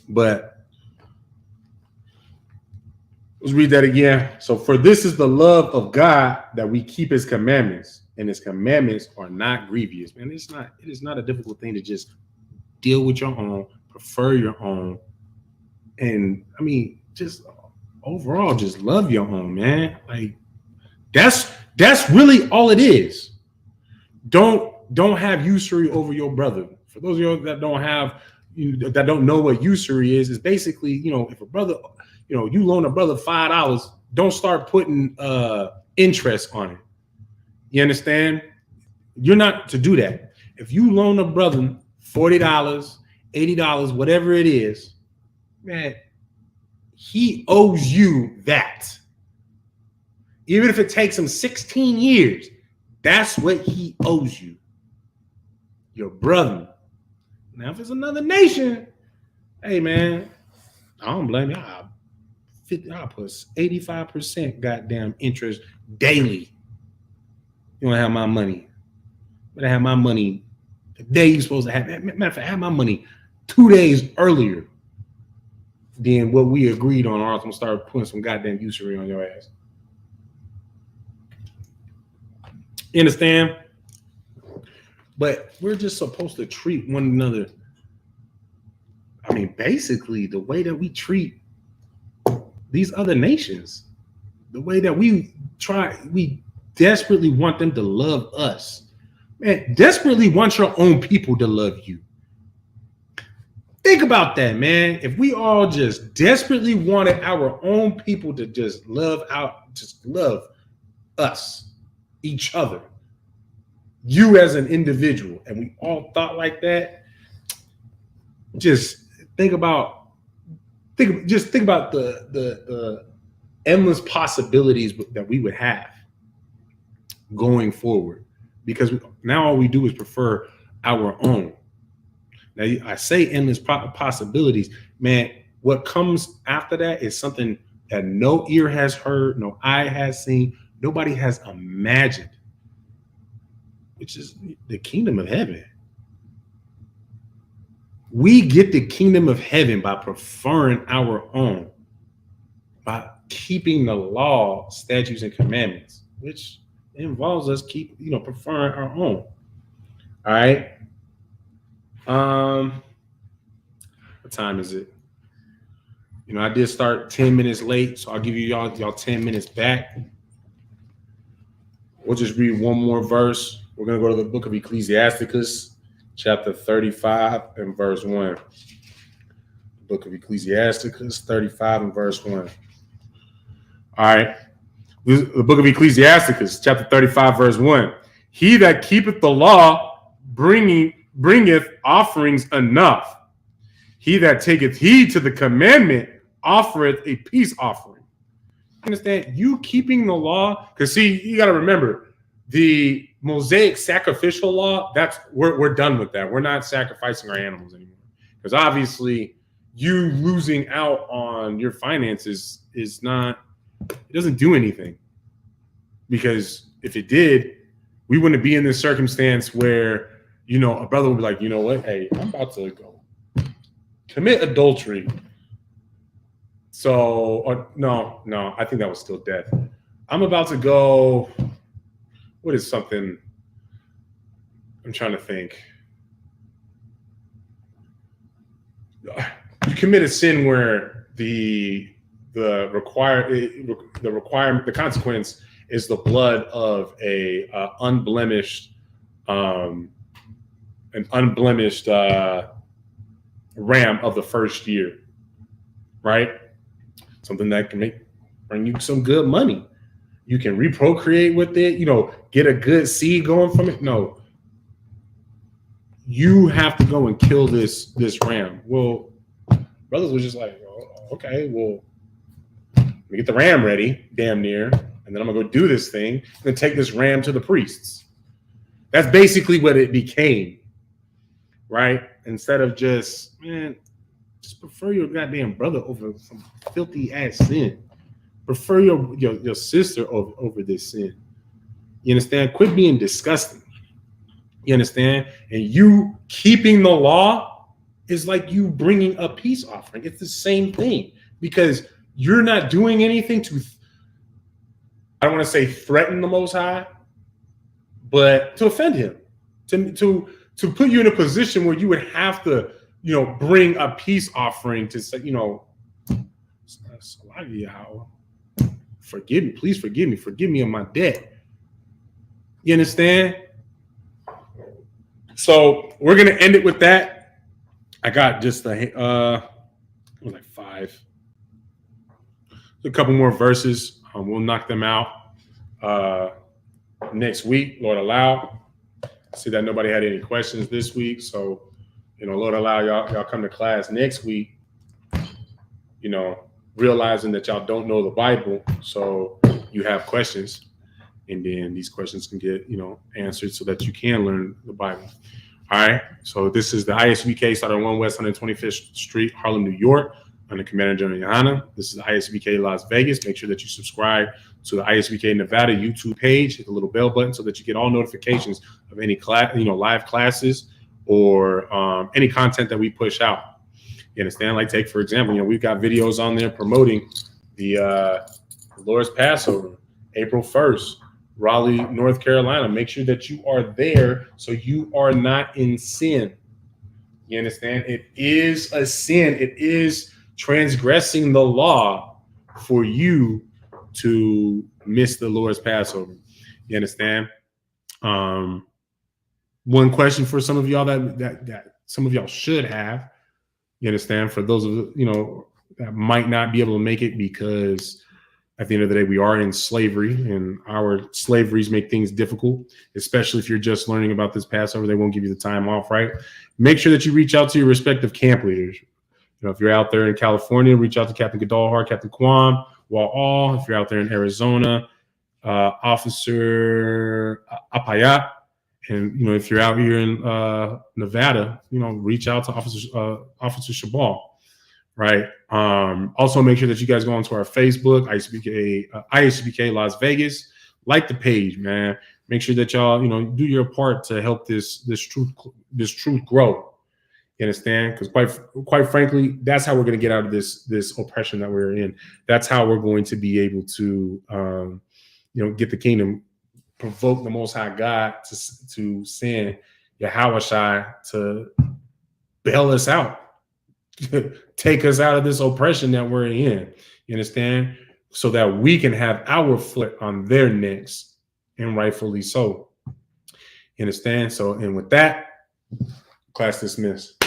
But let's read that again. So, for this is the love of God, that we keep his commandments, and his commandments are not grievous. Man, it is not a difficult thing to just deal with your own, prefer your own, and I mean, just overall, just love your own, man. Like that's really all it is. Don't have usury over your brother. For those of you that don't know what usury is basically, if a brother, you loan a brother $5, don't start putting interest on it. You understand? You're not to do that. If you loan a brother $40, $80, whatever it is, man, he owes you that. Even if it takes him 16 years, that's what he owes you. Your brother. Now, if it's another nation, hey, man, I don't blame you. I'll put 85% goddamn interest daily. You want to have my money. I'm going to have my money the day you're supposed to have it. Matter of fact, have my money 2 days earlier than what we agreed on, or else I'm going to start putting some goddamn usury on your ass. You understand? But we're just supposed to treat one another. I mean, basically, the way that we treat these other nations, the way that we desperately want them to love us. Man, desperately want your own people to love you. Think about that, man. If we all just desperately wanted our own people to just love us, each other, you as an individual, and we all thought like that, just think about the endless possibilities that we would have going forward, because now all we do is prefer our own. Now, I say endless possibilities, man. What comes after that is something that no ear has heard, no eye has seen, nobody has imagined, which is the kingdom of heaven. We get the kingdom of heaven by preferring our own, by keeping the law, statutes, and commandments, which involves us preferring our own. All right. What time is it? I did start 10 minutes late, so I'll give you y'all 10 minutes back. We'll just read one more verse. We're going to go to the book of Ecclesiasticus, chapter 35 and verse 1. The book of Ecclesiasticus, 35 and verse 1. All right. The book of Ecclesiasticus, chapter 35, verse 1. He that keepeth the law bringeth offerings enough. He that taketh heed to the commandment offereth a peace offering. Understand? You keeping the law, because see, you got to remember, the Mosaic sacrificial law, we're done with that. We're not sacrificing our animals anymore. Because obviously, you losing out on your finances it doesn't do anything. Because if it did, we wouldn't be in this circumstance where, a brother would be like, you know what? Hey, I'm about to go commit adultery So no, I think that was still death. I'm about to go. What is something? I'm trying to think. You commit a sin where the consequence is the blood of an unblemished ram of the first year, right? Something that can bring you some good money. You can reprocreate with it, get a good seed going from it. No, you have to go and kill this ram. Well, brothers was just like, oh, okay, well, let me get the ram ready, damn near, and then I'm gonna go do this thing and take this ram to the priests. That's basically what it became, right? Instead of just prefer your goddamn brother over some filthy ass sin. Prefer your sister over this sin. You understand? Quit being disgusting. You understand? And you keeping the law is like you bringing a peace offering. It's the same thing because you're not doing anything to, I don't want to say threaten the Most High, but to offend him, to put you in a position where you would have to, bring a peace offering to say, forgive me, please forgive me of my debt. You understand? So we're gonna end it with that. I got just like 5, a couple more verses. We'll knock them out next week, Lord allow. I see that nobody had any questions this week, so Lord allow y'all come to class next week. Realizing that y'all don't know the Bible, so you have questions, and then these questions can get answered so that you can learn the Bible. All right. So this is the ISUPK, started 1 West 125th Street, Harlem, New York, under Commander General Yohana. This is the ISUPK Las Vegas. Make sure that you subscribe to the ISUPK Nevada YouTube page. Hit the little bell button so that you get all notifications of any class, live classes or any content that we push out. You understand? Like, take for example, we've got videos on there promoting the Lord's Passover, April 1st, Raleigh, North Carolina. Make sure that you are there so you are not in sin. You understand? It is a sin. It is transgressing the law for you to miss the Lord's Passover. You understand? One question for some of y'all that some of y'all should have. You understand? For those of that might not be able to make it because at the end of the day, we are in slavery, and our slaveries make things difficult, especially if you're just learning about this Passover. They won't give you the time off, right? Make sure that you reach out to your respective camp leaders. If you're out there in California, reach out to Captain Gadalhar, Captain Kwam, Wa'al. If you're out there in Arizona, Officer Apayat. And, if you're out here in Nevada, reach out to Officer Shabal. Right. Also, make sure that you guys go onto our Facebook, ISUPK Las Vegas. Like the page, man. Make sure that y'all, do your part to help this truth grow. You understand? Because quite frankly, that's how we're going to get out of this oppression that we're in. That's how we're going to be able to, get the kingdom, provoke the Most High God to send Yahushua to bail us out. Take us out of this oppression that we're in, you understand? So that we can have our foot on their necks, and rightfully so. You understand? So, and with that, class dismissed.